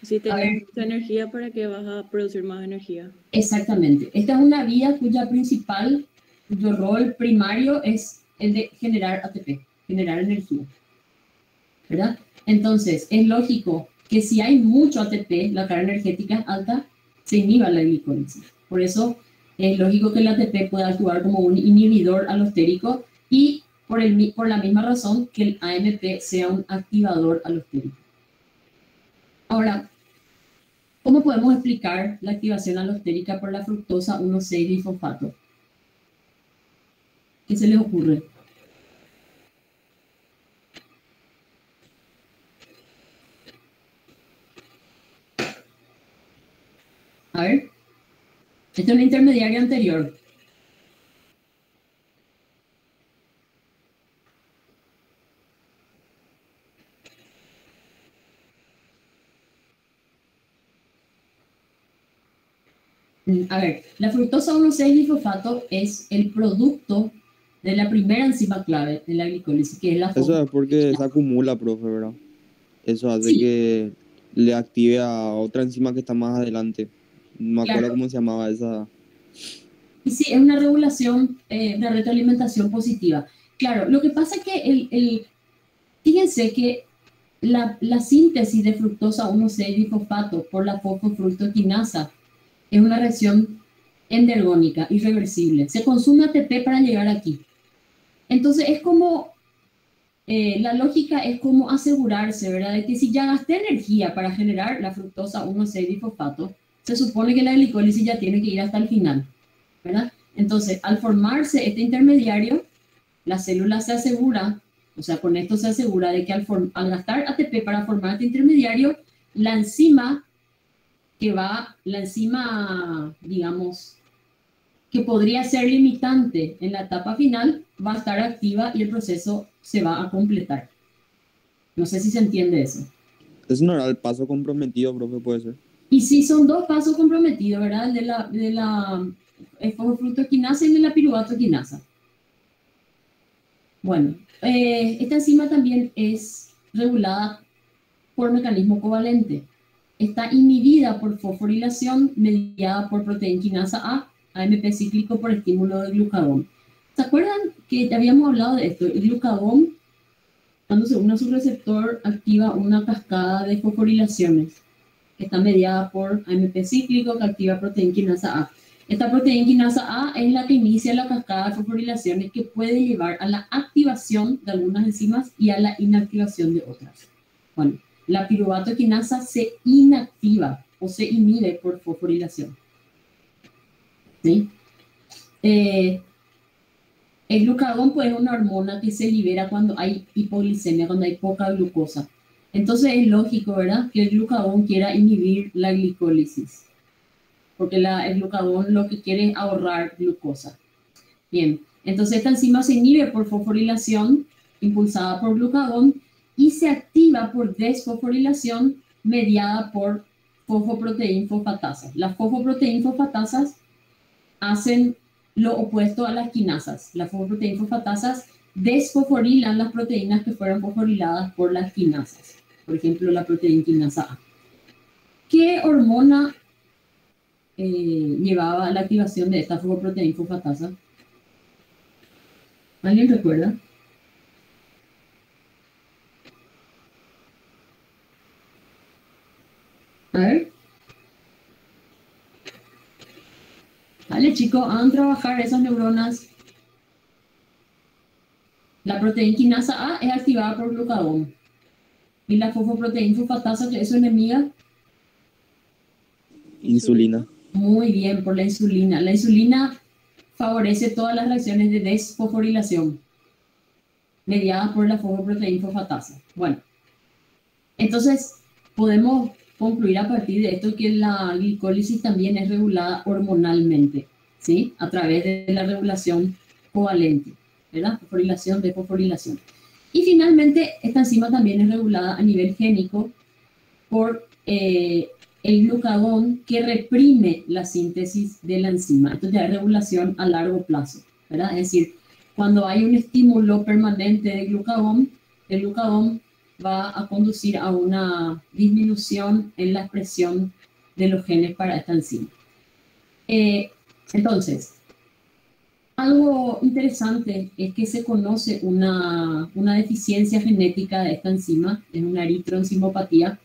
Si tenés mucha energía, ¿para qué vas a producir más energía? Exactamente. Esta es una vía cuyo rol primario es el de generar ATP, generar energía. ¿Verdad? Entonces, es lógico que si hay mucho ATP, la carga energética es alta, se inhiba la glicólisis. Por eso es lógico que el ATP pueda actuar como un inhibidor alostérico y por la misma razón que el AMP sea un activador alostérico. Ahora, ¿cómo podemos explicar la activación alostérica por la fructosa 1,6-bisfosfato? ¿Qué se les ocurre? A ver, este es un intermediario anterior. A ver, la fructosa 1,6-bisfosfato es el producto de la primera enzima clave de la glicólisis, que es la Eso es porque se acumula, profe, ¿verdad? Eso hace que le active a otra enzima que está más adelante. No me acuerdo cómo se llamaba esa. Y sí, es una regulación, una retroalimentación positiva. Claro, lo que pasa es que fíjense que la síntesis de fructosa 1,6-bisfosfato por la fosfofructoquinasa es una reacción endergónica, irreversible. Se consume ATP para llegar aquí. Entonces es como, la lógica es como asegurarse, ¿verdad? De que si ya gasté energía para generar la fructosa 1,6-bisfosfato, se supone que la glicólisis ya tiene que ir hasta el final, ¿verdad? Entonces, al formarse este intermediario, la célula se asegura, o sea, con esto se asegura de que al gastar ATP para formar este intermediario, la enzima, digamos, que podría ser limitante en la etapa final, va a estar activa y el proceso se va a completar. No sé si se entiende eso. Eso no era el paso comprometido, profe, puede ser. Y sí, son dos pasos comprometidos, ¿verdad? El de la fosfofructoquinasa y el de la piruvatoquinasa. Bueno, esta enzima también es regulada por mecanismo covalente. Está inhibida por fosforilación mediada por proteína quinasa A, AMP cíclico por estímulo de glucagón. ¿Se acuerdan que ya habíamos hablado de esto? El glucagón, cuando se une a su receptor, activa una cascada de fosforilaciones que está mediada por AMP cíclico que activa proteína quinasa A. Esta proteína quinasa A es la que inicia la cascada de fosforilaciones que puede llevar a la activación de algunas enzimas y a la inactivación de otras. Bueno, la piruvato quinasa se inactiva o se inhibe por fosforilación. ¿Sí? El glucagón pues, es una hormona que se libera cuando hay hipoglicemia, cuando hay poca glucosa. Entonces es lógico, ¿verdad?, que el glucagón quiera inhibir la glicólisis, porque el glucagón lo que quiere es ahorrar glucosa. Bien, entonces esta enzima se inhibe por fosforilación impulsada por glucagón y se activa por desfosforilación mediada por fosfoproteína fosfatasas. Las fosfoproteínas fosfatasas hacen lo opuesto a las quinasas. Las fosfoproteínas fosfatasas desfosforilan las proteínas que fueron fosforiladas por las quinasas. Por ejemplo, la proteína quinasa A. ¿Qué hormona llevaba a la activación de esta fosfoproteína fosfatasa? ¿Alguien recuerda? A ver. Vale, chicos, hagan trabajar esas neuronas. La proteína quinasa A es activada por glucagón. Y la fosfoproteína fosfatasa, que es su enemiga. Insulina. Muy bien, por la insulina. La insulina favorece todas las reacciones de desfosforilación mediadas por la fosfoproteína fosfatasa. Bueno, entonces podemos concluir a partir de esto que la glicólisis también es regulada hormonalmente, ¿sí? A través de la regulación covalente, ¿verdad? Fosforilación, desfosforilación. Y finalmente, esta enzima también es regulada a nivel génico por el glucagón que reprime la síntesis de la enzima. Esto ya es regulación a largo plazo, ¿verdad? Es decir, cuando hay un estímulo permanente de glucagón, el glucagón va a conducir a una disminución en la expresión de los genes para esta enzima. Entonces, algo interesante es que se conoce una deficiencia genética de esta enzima, es una eritroenzimopatía,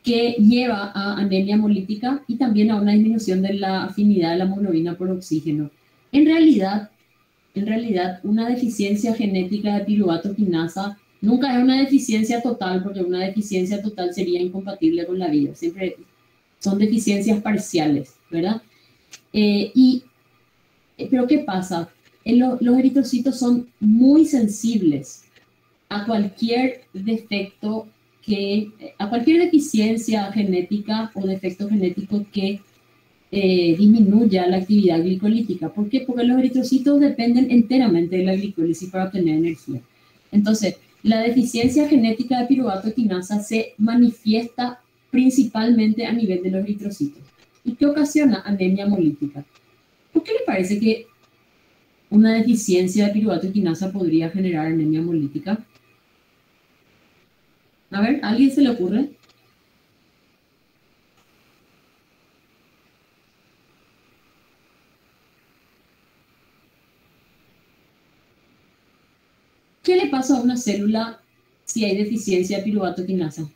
que lleva a anemia hemolítica y también a una disminución de la afinidad de la hemoglobina por oxígeno. En realidad, una deficiencia genética de piruvato quinasa nunca es una deficiencia total, porque una deficiencia total sería incompatible con la vida. Siempre son deficiencias parciales, ¿verdad? Pero ¿qué pasa? Los eritrocitos son muy sensibles a cualquier defecto a cualquier deficiencia genética o defecto genético que disminuya la actividad glicolítica. ¿Por qué? Porque los eritrocitos dependen enteramente de la glicólisis para obtener energía. Entonces, la deficiencia genética de piruvato quinasa se manifiesta principalmente a nivel de los eritrocitos. ¿Y qué ocasiona? Anemia hemolítica. ¿Por qué le parece que una deficiencia de piruvato quinasa podría generar anemia hemolítica? A ver, ¿a alguien se le ocurre? ¿Qué le pasa a una célula si hay deficiencia de piruvato quinasa?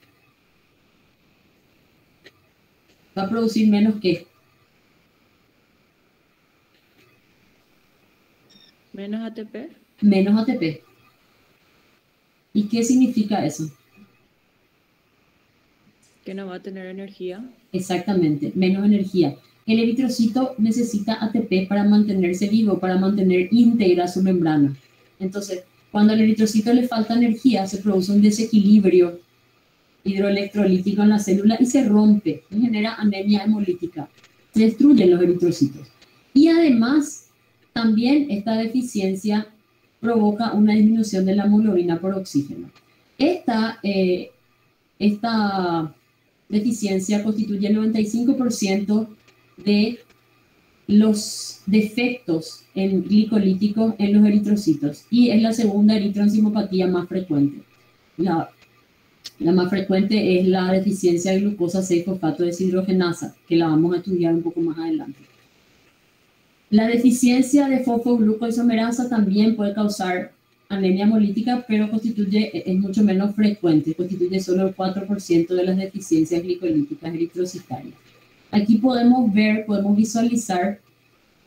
Va a producir menos ¿qué? Menos ATP. Menos ATP. ¿Y qué significa eso? Que no va a tener energía. Exactamente, menos energía. El eritrocito necesita ATP para mantenerse vivo, para mantener íntegra su membrana. Entonces, cuando al eritrocito le falta energía, se produce un desequilibrio hidroelectrolítico en la célula y se rompe, y genera anemia hemolítica. Se destruyen los eritrocitos. Y además, también esta deficiencia provoca una disminución de la hemoglobina por oxígeno. Esta deficiencia constituye el 95% de los defectos glicolíticos en los eritrocitos y es la segunda eritroenzimopatía más frecuente. La más frecuente es la deficiencia de glucosa 6-fosfato deshidrogenasa, que la vamos a estudiar un poco más adelante. La deficiencia de fosfoglucoisomerasa también puede causar anemia hemolítica, pero es mucho menos frecuente, constituye solo el 4% de las deficiencias glicolíticas eritrocitarias. Aquí podemos visualizar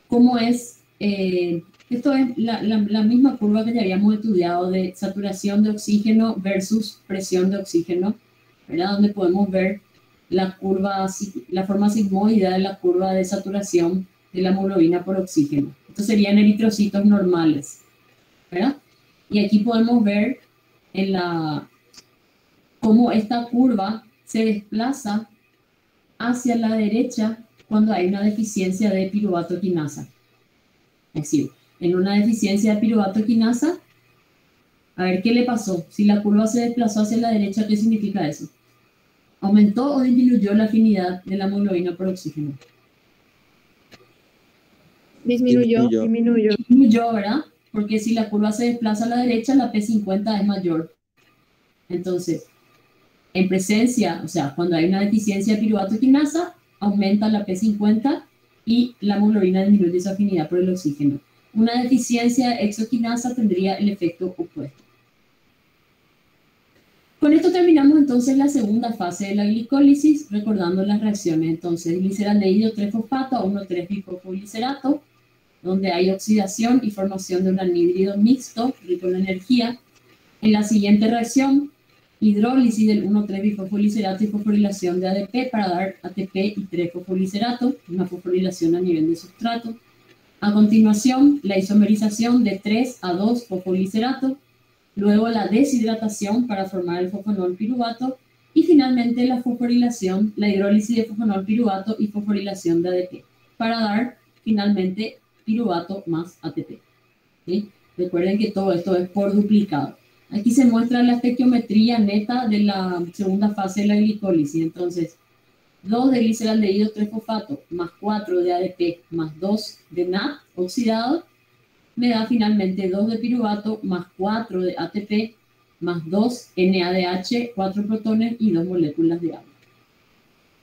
cómo es, esto es la misma curva que ya habíamos estudiado de saturación de oxígeno versus presión de oxígeno, ¿verdad? Donde podemos ver la forma sigmoidea de la curva de saturación de la hemoglobina por oxígeno. Estos serían eritrocitos normales, ¿verdad? Y aquí podemos ver cómo esta curva se desplaza hacia la derecha cuando hay una deficiencia de piruvato quinasa. Es decir, en una deficiencia de piruvato quinasa, a ver qué le pasó. Si la curva se desplazó hacia la derecha, ¿qué significa eso? ¿Aumentó o disminuyó la afinidad de la hemoglobina por oxígeno? Disminuyó. Disminuyó, ¿verdad? Porque si la curva se desplaza a la derecha, la P50 es mayor. Entonces, en presencia, o sea, cuando hay una deficiencia de piruvato quinasa, aumenta la P50 y la hemoglobina disminuye su afinidad por el oxígeno. Una deficiencia de exoquinasa tendría el efecto opuesto. Con esto terminamos entonces la segunda fase de la glicólisis, recordando las reacciones. Entonces, gliceraldehído 3-fosfato a 1,3-bifosfoglicerato, donde hay oxidación y formación de un anhídrido mixto rico en energía. En la siguiente reacción, hidrólisis del 1,3-bifosfoglicerato y fosforilación de ADP para dar ATP y 3-fosfolicerato, una fosforilación a nivel de sustrato. A continuación, la isomerización de 3 a 2-fosfoglicerato, luego la deshidratación para formar el fosfonol piruvato y finalmente la fosforilación, la hidrólisis de fosfonol piruvato y fosforilación de ADP para dar finalmente piruvato más ATP. ¿Sí? Recuerden que todo esto es por duplicado. Aquí se muestra la estequiometría neta de la segunda fase de la glicólisis. Entonces, 2 de gliceraldehído 3-fosfato más 4 de ADP más 2 de NAD oxidado me da finalmente 2 de piruvato más 4 de ATP más 2 NADH, 4 protones y 2 moléculas de agua.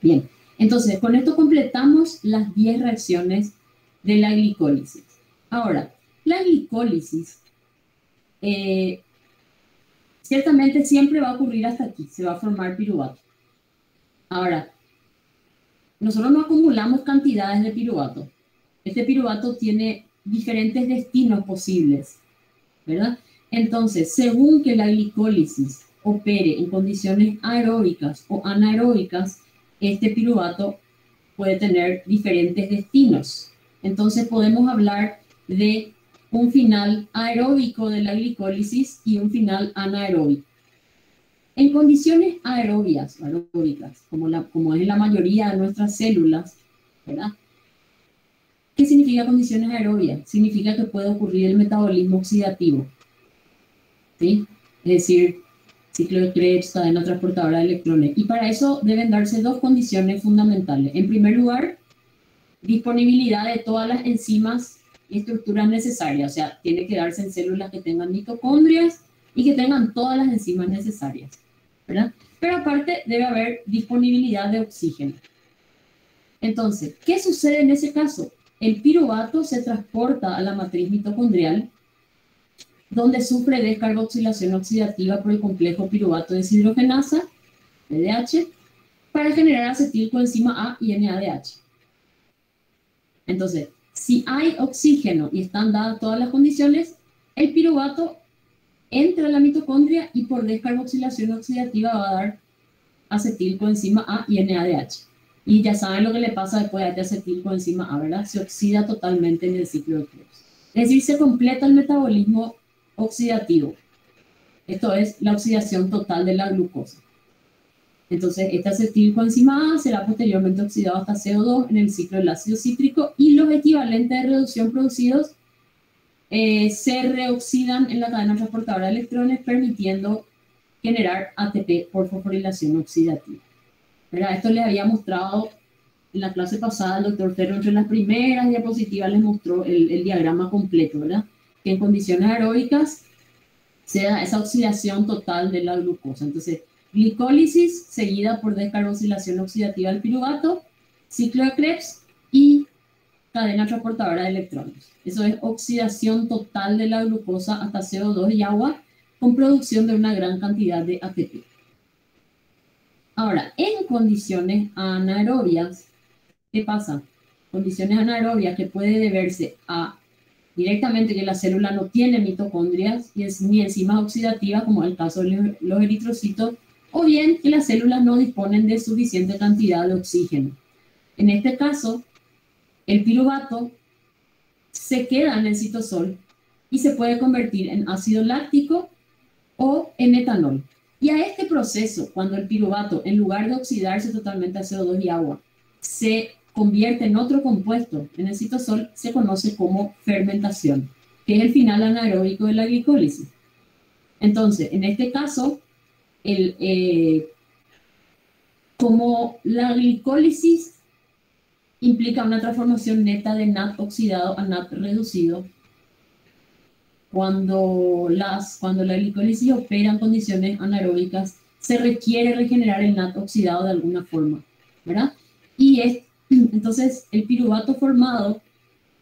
Bien, entonces con esto completamos las 10 reacciones de la glicólisis. Ahora, la glicólisis ciertamente siempre va a ocurrir hasta aquí, se va a formar piruvato. Ahora, nosotros no acumulamos cantidades de piruvato. Este piruvato tiene diferentes destinos posibles, ¿verdad? Entonces, según que la glicólisis opere en condiciones aeróbicas o anaeróbicas, este piruvato puede tener diferentes destinos. Entonces, podemos hablar de un final aeróbico de la glicólisis y un final anaeróbico. En condiciones aeróbicas, como es la mayoría de nuestras células, ¿verdad? ¿Qué significa condiciones aerobias? Significa que puede ocurrir el metabolismo oxidativo, ¿sí? Es decir, ciclo de Krebs, cadena transportadora de electrones. Y para eso deben darse dos condiciones fundamentales. En primer lugar, disponibilidad de todas las enzimas y estructuras necesarias. O sea, tiene que darse en células que tengan mitocondrias y que tengan todas las enzimas necesarias, ¿verdad? Pero aparte debe haber disponibilidad de oxígeno. Entonces, ¿qué sucede en ese caso? El piruvato se transporta a la matriz mitocondrial, donde sufre descarboxilación oxidativa por el complejo piruvato deshidrogenasa, PDH, para generar acetilcoenzima A y NADH. Entonces, si hay oxígeno y están dadas todas las condiciones, el piruvato entra a la mitocondria y por descarboxilación oxidativa va a dar acetilcoenzima A y NADH. Y ya saben lo que le pasa después de este acetilcoenzima A, ¿verdad? Se oxida totalmente en el ciclo de Krebs. Es decir, se completa el metabolismo oxidativo. Esto es la oxidación total de la glucosa. Entonces, este acetilcoenzima A será posteriormente oxidado hasta CO2 en el ciclo del ácido cítrico y los equivalentes de reducción producidos se reoxidan en la cadena transportadora de electrones, permitiendo generar ATP por fosforilación oxidativa. ¿Verdad? Esto les había mostrado en la clase pasada el doctor Ferro entre las primeras diapositivas les mostró el diagrama completo, ¿verdad? Que en condiciones aeróbicas se da esa oxidación total de la glucosa. Entonces, glicólisis seguida por descarboxilación oxidativa del piruvato, ciclo de Krebs y cadena transportadora de electrones. Eso es oxidación total de la glucosa hasta CO2 y agua con producción de una gran cantidad de ATP. Ahora, en condiciones anaerobias, ¿qué pasa? Condiciones anaerobias que puede deberse a directamente que la célula no tiene mitocondrias ni enzimas oxidativas, como es el caso de los eritrocitos, o bien que las células no disponen de suficiente cantidad de oxígeno. En este caso, el piruvato se queda en el citosol y se puede convertir en ácido láctico o en etanol. Y a este proceso, cuando el piruvato, en lugar de oxidarse totalmente a CO2 y agua, se convierte en otro compuesto en el citosol, se conoce como fermentación, que es el final anaeróbico de la glicólisis. Entonces, en este caso, como la glicólisis implica una transformación neta de NAD oxidado a NAD reducido, cuando la glicólisis opera en condiciones anaeróbicas, se requiere regenerar el NAD oxidado de alguna forma, ¿verdad? Entonces, el piruvato formado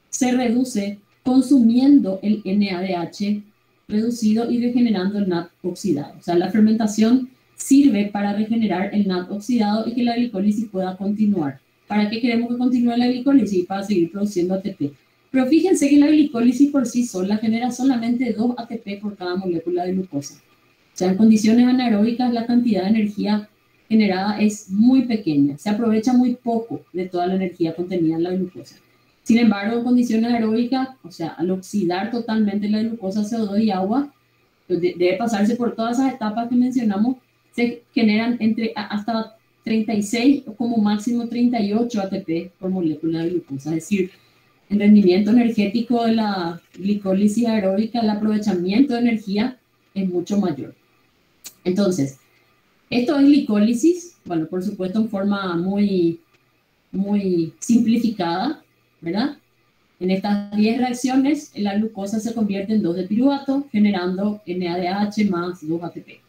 se reduce consumiendo el NADH reducido y regenerando el NAD oxidado. O sea, la fermentación sirve para regenerar el NAD oxidado y que la glicólisis pueda continuar. ¿Para qué queremos que continúe la glicólisis? Para seguir produciendo ATP. Pero fíjense que la glicólisis por sí sola genera solamente 2 ATP por cada molécula de glucosa. O sea, en condiciones anaeróbicas la cantidad de energía generada es muy pequeña. Se aprovecha muy poco de toda la energía contenida en la glucosa. Sin embargo, en condiciones aeróbicas, o sea, al oxidar totalmente la glucosa, CO2 y agua, pues debe pasarse por todas esas etapas que mencionamos, se generan hasta 36 o como máximo 38 ATP por molécula de glucosa. Es decir, el rendimiento energético de la glicólisis aeróbica, el aprovechamiento de energía es mucho mayor. Entonces, esto es glicólisis, bueno, por supuesto en forma muy simplificada, ¿verdad? En estas 10 reacciones, la glucosa se convierte en 2 de piruvato, generando NADH más 2 ATP.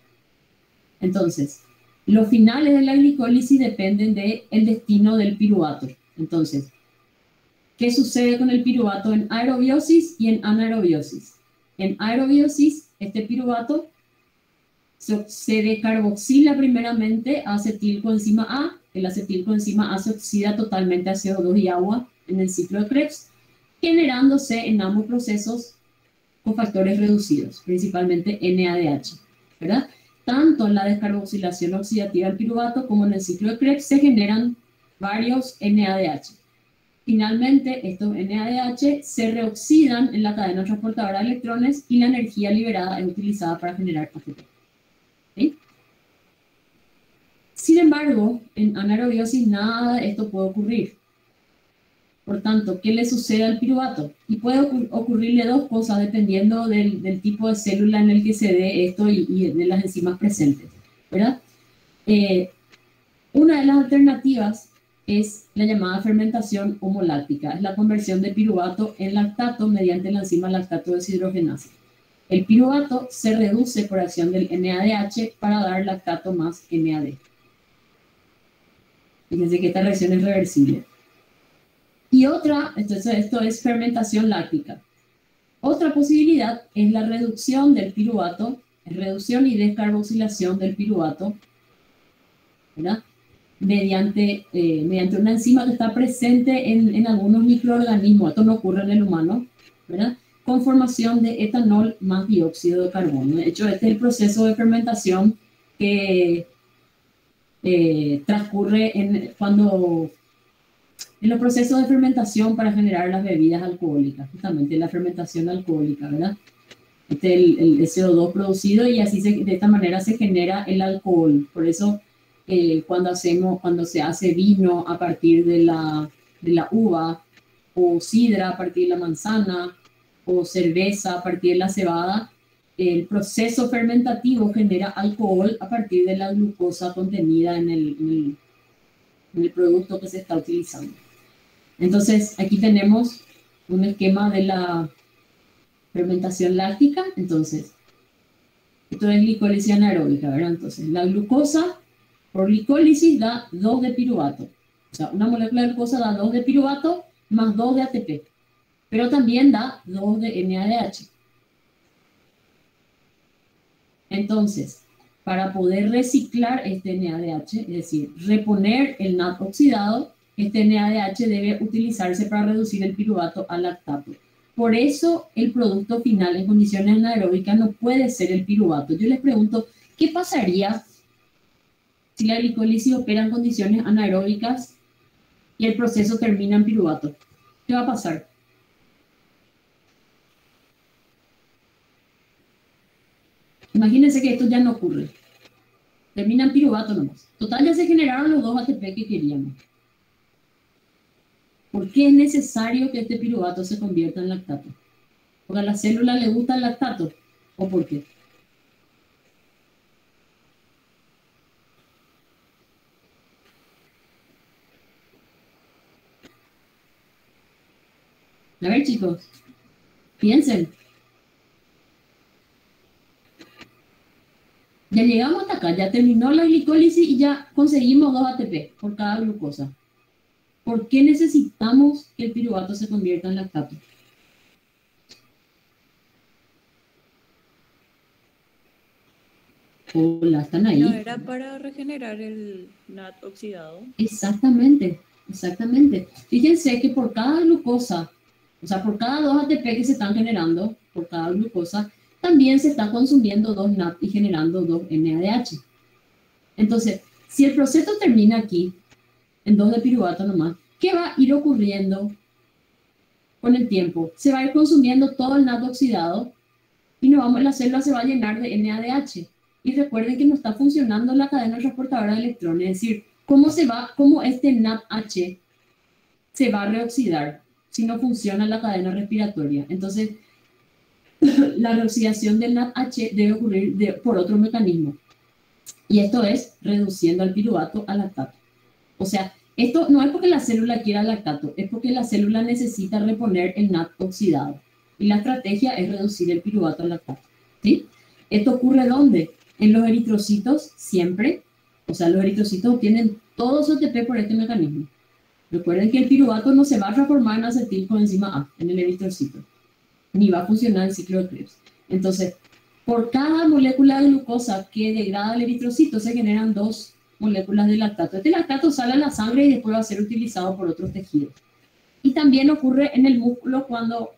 Entonces, los finales de la glicólisis dependen del destino del piruvato. Entonces, ¿qué sucede con el piruvato en aerobiosis y en anaerobiosis? En aerobiosis, este piruvato se decarboxila primeramente a acetilcoenzima A. El acetilcoenzima A se oxida totalmente a CO2 y agua en el ciclo de Krebs, generándose en ambos procesos cofactores reducidos, principalmente NADH, ¿verdad? Tanto en la descarboxilación oxidativa del piruvato como en el ciclo de Krebs se generan varios NADH. Finalmente, estos NADH se reoxidan en la cadena transportadora de electrones y la energía liberada es utilizada para generar ATP. ¿Sí? Sin embargo, en anaerobiosis nada de esto puede ocurrir. Por tanto, ¿qué le sucede al piruvato? Y puede ocurrirle dos cosas dependiendo del tipo de célula en el que se dé esto y de las enzimas presentes, ¿verdad? Una de las alternativas es la llamada fermentación homoláctica. Es la conversión de piruvato en lactato mediante la enzima lactato deshidrogenasa. El piruvato se reduce por acción del NADH para dar lactato más NAD. Fíjense que esta reacción es reversible. Y otra, entonces esto es fermentación láctica. Otra posibilidad es la reducción del piruvato, reducción y descarboxilación del piruvato, ¿verdad? Mediante una enzima que está presente en algunos microorganismos. Esto no ocurre en el humano, ¿verdad? Con formación de etanol más dióxido de carbono. De hecho, este es el proceso de fermentación que transcurre en los procesos de fermentación para generar las bebidas alcohólicas, justamente la fermentación alcohólica, ¿verdad? Este es el CO2 producido y así de esta manera se genera el alcohol. Por eso cuando se hace vino a partir de la uva, o sidra a partir de la manzana, o cerveza a partir de la cebada, el proceso fermentativo genera alcohol a partir de la glucosa contenida en en el producto que se está utilizando. Entonces, aquí tenemos un esquema de la fermentación láctica. Entonces, esto es glicólisis anaeróbica, ¿verdad? Entonces, la glucosa por glicólisis da 2 de piruvato. O sea, una molécula de glucosa da 2 de piruvato más 2 de ATP. Pero también da 2 de NADH. Entonces, para poder reciclar este NADH, es decir, reponer el NAD oxidado, este NADH debe utilizarse para reducir el piruvato al lactato. Por eso el producto final en condiciones anaeróbicas no puede ser el piruvato. Yo les pregunto, ¿qué pasaría si la glicólisis opera en condiciones anaeróbicas y el proceso termina en piruvato? ¿Qué va a pasar? Imagínense que esto ya no ocurre. Termina en piruvato nomás. Total, ya se generaron los 2 ATP que queríamos. ¿Por qué es necesario que este piruvato se convierta en lactato? ¿Porque a la célula le gusta el lactato? ¿O por qué? A ver, chicos, piensen. Ya llegamos hasta acá, ya terminó la glicólisis y ya conseguimos 2 ATP por cada glucosa. ¿Por qué necesitamos que el piruvato se convierta en lactato? Hola, ¿están ahí? No era para regenerar el NAD oxidado. Exactamente, exactamente. Fíjense que por cada glucosa, o sea, por cada 2 ATP que se están generando, por cada glucosa, también se está consumiendo 2 NAD y generando 2 NADH. Entonces, si el proceso termina aquí, en 2 de piruvato nomás, ¿qué va a ir ocurriendo con el tiempo? Se va a ir consumiendo todo el NAD oxidado y la célula se va a llenar de NADH. Y recuerden que no está funcionando la cadena transportadora de electrones, es decir, cómo este NADH se va a reoxidar si no funciona la cadena respiratoria. Entonces, la reoxidación del NADH debe ocurrir por otro mecanismo. Y esto es reduciendo al piruvato al lactato. O sea, esto no es porque la célula quiera lactato, es porque la célula necesita reponer el NAD oxidado. Y la estrategia es reducir el piruvato al lactato. ¿Sí? ¿Esto ocurre ¿dónde? En los eritrocitos siempre. O sea, los eritrocitos obtienen todo su ATP por este mecanismo. Recuerden que el piruvato no se va a transformar en acetilcoenzima A en el eritrocito, ni va a funcionar el ciclo de Krebs. Entonces, por cada molécula de glucosa que degrada el eritrocito se generan 2 moléculas de lactato. Este lactato sale a la sangre y después va a ser utilizado por otros tejidos. Y también ocurre en el músculo cuando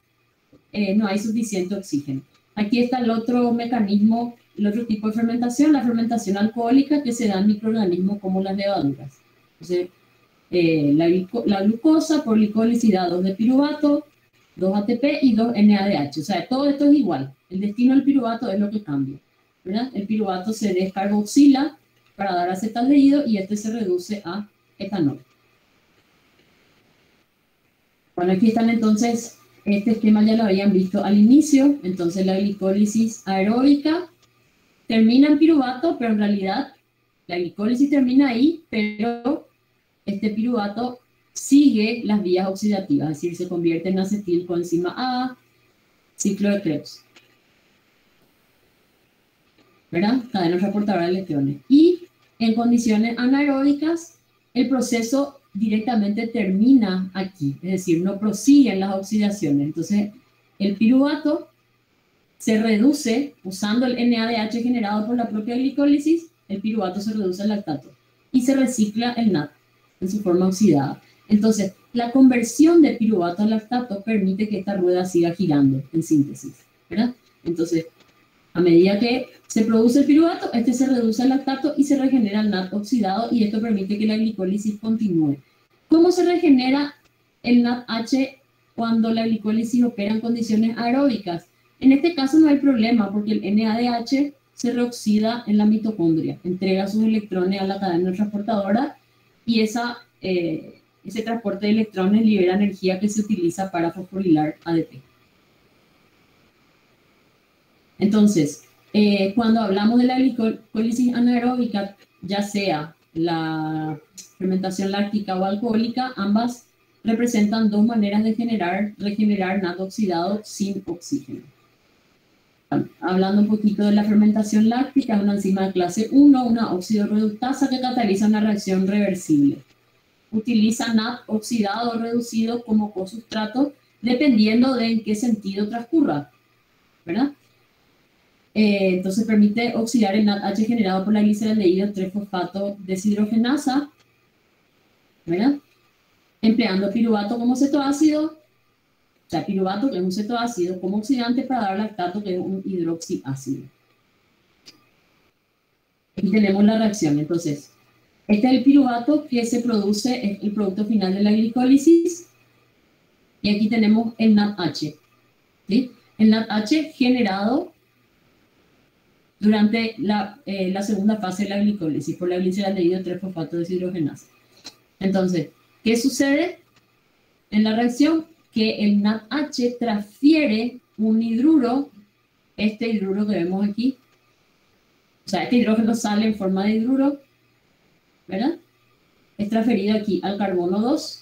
no hay suficiente oxígeno. Aquí está el otro mecanismo, el otro tipo de fermentación, la fermentación alcohólica que se da en microorganismos como las levaduras. Entonces, la glucosa por glicólisis da 2 de piruvato, 2 ATP y 2 NADH. O sea, todo esto es igual. El destino del piruvato es lo que cambia, ¿verdad? El piruvato se descarboxila para dar acetaldehído y este se reduce a etanol. Bueno, aquí están entonces, este esquema ya lo habían visto al inicio. Entonces la glicólisis aeróbica termina en piruvato, pero en realidad la glicólisis termina ahí, pero este piruvato sigue las vías oxidativas, es decir, se convierte en acetilcoenzima A, ciclo de Krebs, ¿verdad? Cadena transportadora de electrones. Y en condiciones anaeróbicas, el proceso directamente termina aquí, es decir, no prosiguen las oxidaciones. Entonces, el piruvato se reduce usando el NADH generado por la propia glicólisis, el piruvato se reduce al lactato y se recicla el NAD en su forma oxidada. Entonces, la conversión de piruvato a lactato permite que esta rueda siga girando en síntesis, ¿verdad? Entonces, a medida que se produce el piruvato, este se reduce al lactato y se regenera el NAD oxidado y esto permite que la glicólisis continúe. ¿Cómo se regenera el NADH cuando la glicólisis opera en condiciones aeróbicas? En este caso no hay problema porque el NADH se reoxida en la mitocondria, entrega sus electrones a la cadena transportadora y ese transporte de electrones libera energía que se utiliza para fosforilar ADP. Entonces, cuando hablamos de la glicólisis anaeróbica, ya sea la fermentación láctica o alcohólica, ambas representan dos maneras de regenerar NAD oxidado sin oxígeno. Hablando un poquito de la fermentación láctica, es una enzima de clase 1, una oxidorreductasa que cataliza una reacción reversible. Utiliza NAD oxidado o reducido como cosustrato dependiendo de en qué sentido transcurra, ¿verdad? Entonces permite oxidar el NADH generado por la gliceraldehído 3-fosfato deshidrogenasa, ¿verdad? Empleando piruvato como cetoácido, o sea, piruvato que es un cetoácido como oxidante para dar lactato que es un hidroxiácido. Aquí tenemos la reacción, entonces, este es el piruvato que se produce, es el producto final de la glicólisis, y aquí tenemos el NADH, ¿sí? El NADH generado durante la segunda fase de la glicólisis por la gliceraldehído 3-fosfato deshidrogenasa. Entonces, ¿qué sucede en la reacción? Que el NADH transfiere un hidruro, este hidruro que vemos aquí, o sea, este hidrógeno sale en forma de hidruro, ¿verdad? Es transferido aquí al carbono 2.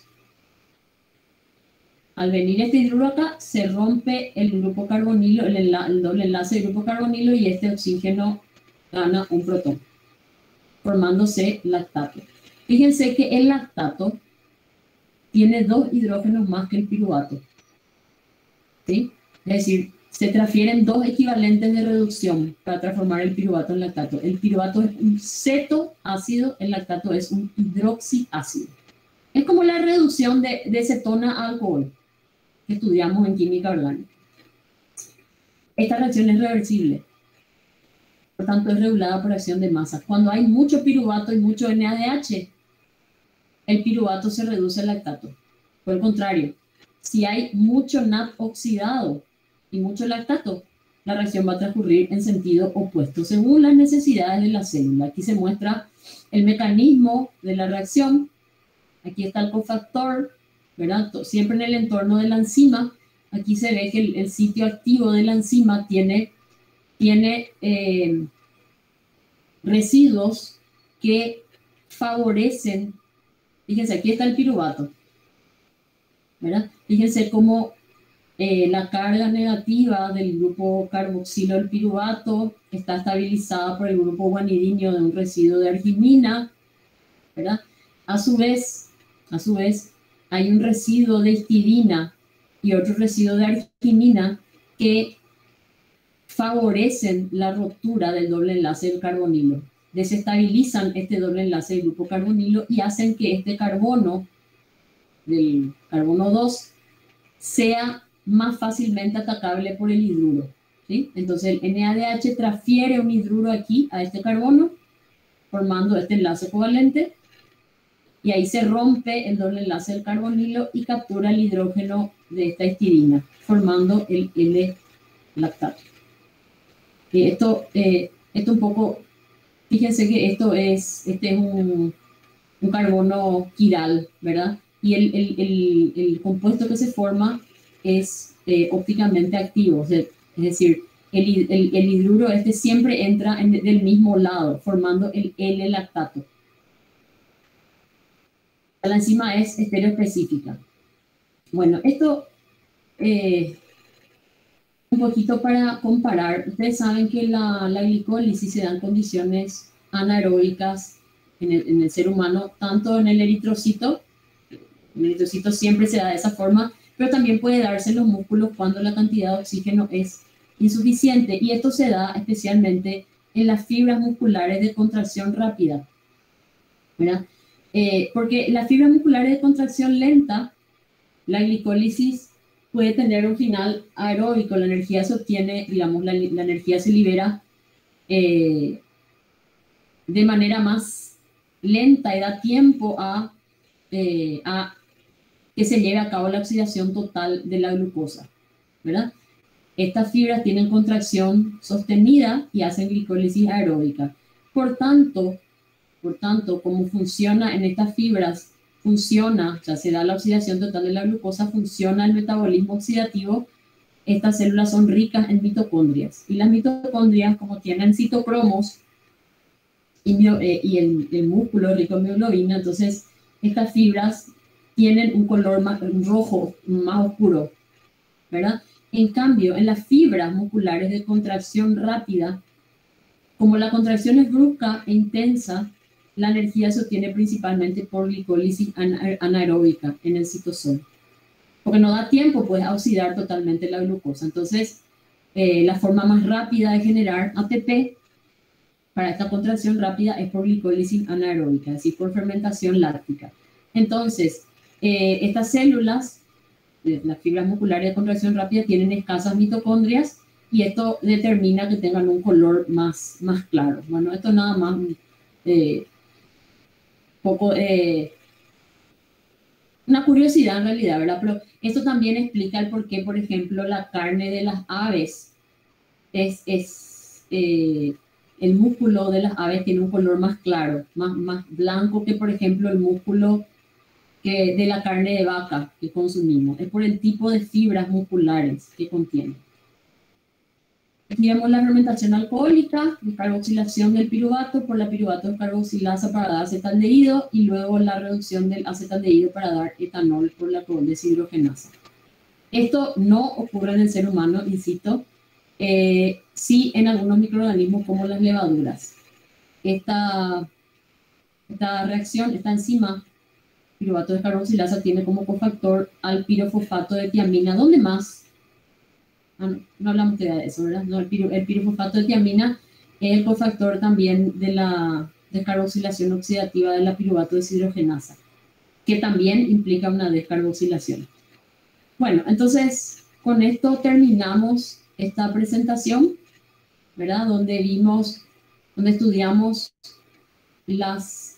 Al venir este hidruro acá, se rompe el grupo carbonilo, el doble enlace del grupo carbonilo, y este oxígeno gana un protón, formándose lactato. Fíjense que el lactato tiene 2 hidrógenos más que el piruvato, ¿sí? Es decir, se transfieren 2 equivalentes de reducción para transformar el piruvato en lactato. El piruvato es un cetoácido, el lactato es un hidroxiácido. Es como la reducción de cetona a alcohol que estudiamos en química orgánica. Esta reacción es reversible, por tanto es regulada por acción de masa. Cuando hay mucho piruvato y mucho NADH, el piruvato se reduce al lactato. Por el contrario, si hay mucho NAD oxidado y mucho lactato, la reacción va a transcurrir en sentido opuesto, según las necesidades de la célula. Aquí se muestra el mecanismo de la reacción. Aquí está el cofactor, ¿verdad? Siempre en el entorno de la enzima. Aquí se ve que el sitio activo de la enzima tiene residuos que favorecen. Fíjense, aquí está el piruvato, ¿verdad? Fíjense cómo la carga negativa del grupo carboxilo del piruvato está estabilizada por el grupo guanidinio de un residuo de arginina, ¿verdad? A su vez, hay un residuo de histidina y otro residuo de arginina que favorecen la ruptura del doble enlace del carbonilo. Desestabilizan este doble enlace del grupo carbonilo y hacen que este carbono, del carbono 2, sea más fácilmente atacable por el hidruro, ¿sí? Entonces el NADH transfiere un hidruro aquí a este carbono, formando este enlace covalente, y ahí se rompe el doble enlace del carbonilo y captura el hidrógeno de esta histidina, formando el L-lactato. Esto un poco, fíjense que este es un carbono quiral, ¿verdad? Y el compuesto que se forma es ópticamente activo, es decir, el hidruro siempre entra del mismo lado, formando el L-lactato. La enzima es estereoespecífica. Bueno, esto un poquito para comparar. Ustedes saben que la glicólisis se da en condiciones anaeróbicas en el ser humano, tanto en el eritrocito. El eritrocito siempre se da de esa forma, pero también puede darse en los músculos cuando la cantidad de oxígeno es insuficiente, y esto se da especialmente en las fibras musculares de contracción rápida, ¿verdad? Porque las fibras musculares de contracción lenta, la glicólisis puede tener un final aeróbico, la energía se obtiene, digamos, la energía se libera de manera más lenta y da tiempo a que se lleve a cabo la oxidación total de la glucosa, ¿verdad? Estas fibras tienen contracción sostenida y hacen glicólisis aeróbica. Por tanto, como funciona en estas fibras, o sea, se da la oxidación total de la glucosa, funciona el metabolismo oxidativo. Estas células son ricas en mitocondrias. Y las mitocondrias, como tienen citocromos, y el músculo rico en mioglobina. Entonces, estas fibras tienen un color más rojo, más oscuro, ¿verdad? En cambio, en las fibras musculares de contracción rápida, como la contracción es brusca e intensa, la energía se obtiene principalmente por glicólisis anaeróbica en el citosol, porque no da tiempo pues, a oxidar totalmente la glucosa. Entonces, la forma más rápida de generar ATP para esta contracción rápida es por glicólisis anaeróbica, es decir, por fermentación láctica. Entonces, estas células, las fibras musculares de contracción rápida, tienen escasas mitocondrias y esto determina que tengan un color más claro. Bueno, esto nada más una curiosidad en realidad, ¿verdad? Pero esto también explica el por qué, por ejemplo, la carne de las aves el músculo de las aves tiene un color más claro, más blanco que, por ejemplo, el músculo de la carne de vaca que consumimos. Es por el tipo de fibras musculares que contiene. Aquí vemos la fermentación alcohólica, carboxilación del piruvato por la piruvato descarboxilasa para dar acetaldehído y luego la reducción del acetaldehído para dar etanol por la deshidrogenasa. Esto no ocurre en el ser humano, insisto, sí en algunos microorganismos como las levaduras. Esta reacción, esta enzima, piruvato descarboxilasa, tiene como cofactor al pirofosfato de tiamina. ¿Dónde más? No hablamos de eso, ¿verdad? No, el pirofosfato de tiamina es el cofactor también de la descarboxilación oxidativa de la piruvato deshidrogenasa, que también implica una descarboxilación. Bueno, entonces con esto terminamos esta presentación, ¿verdad? Donde estudiamos las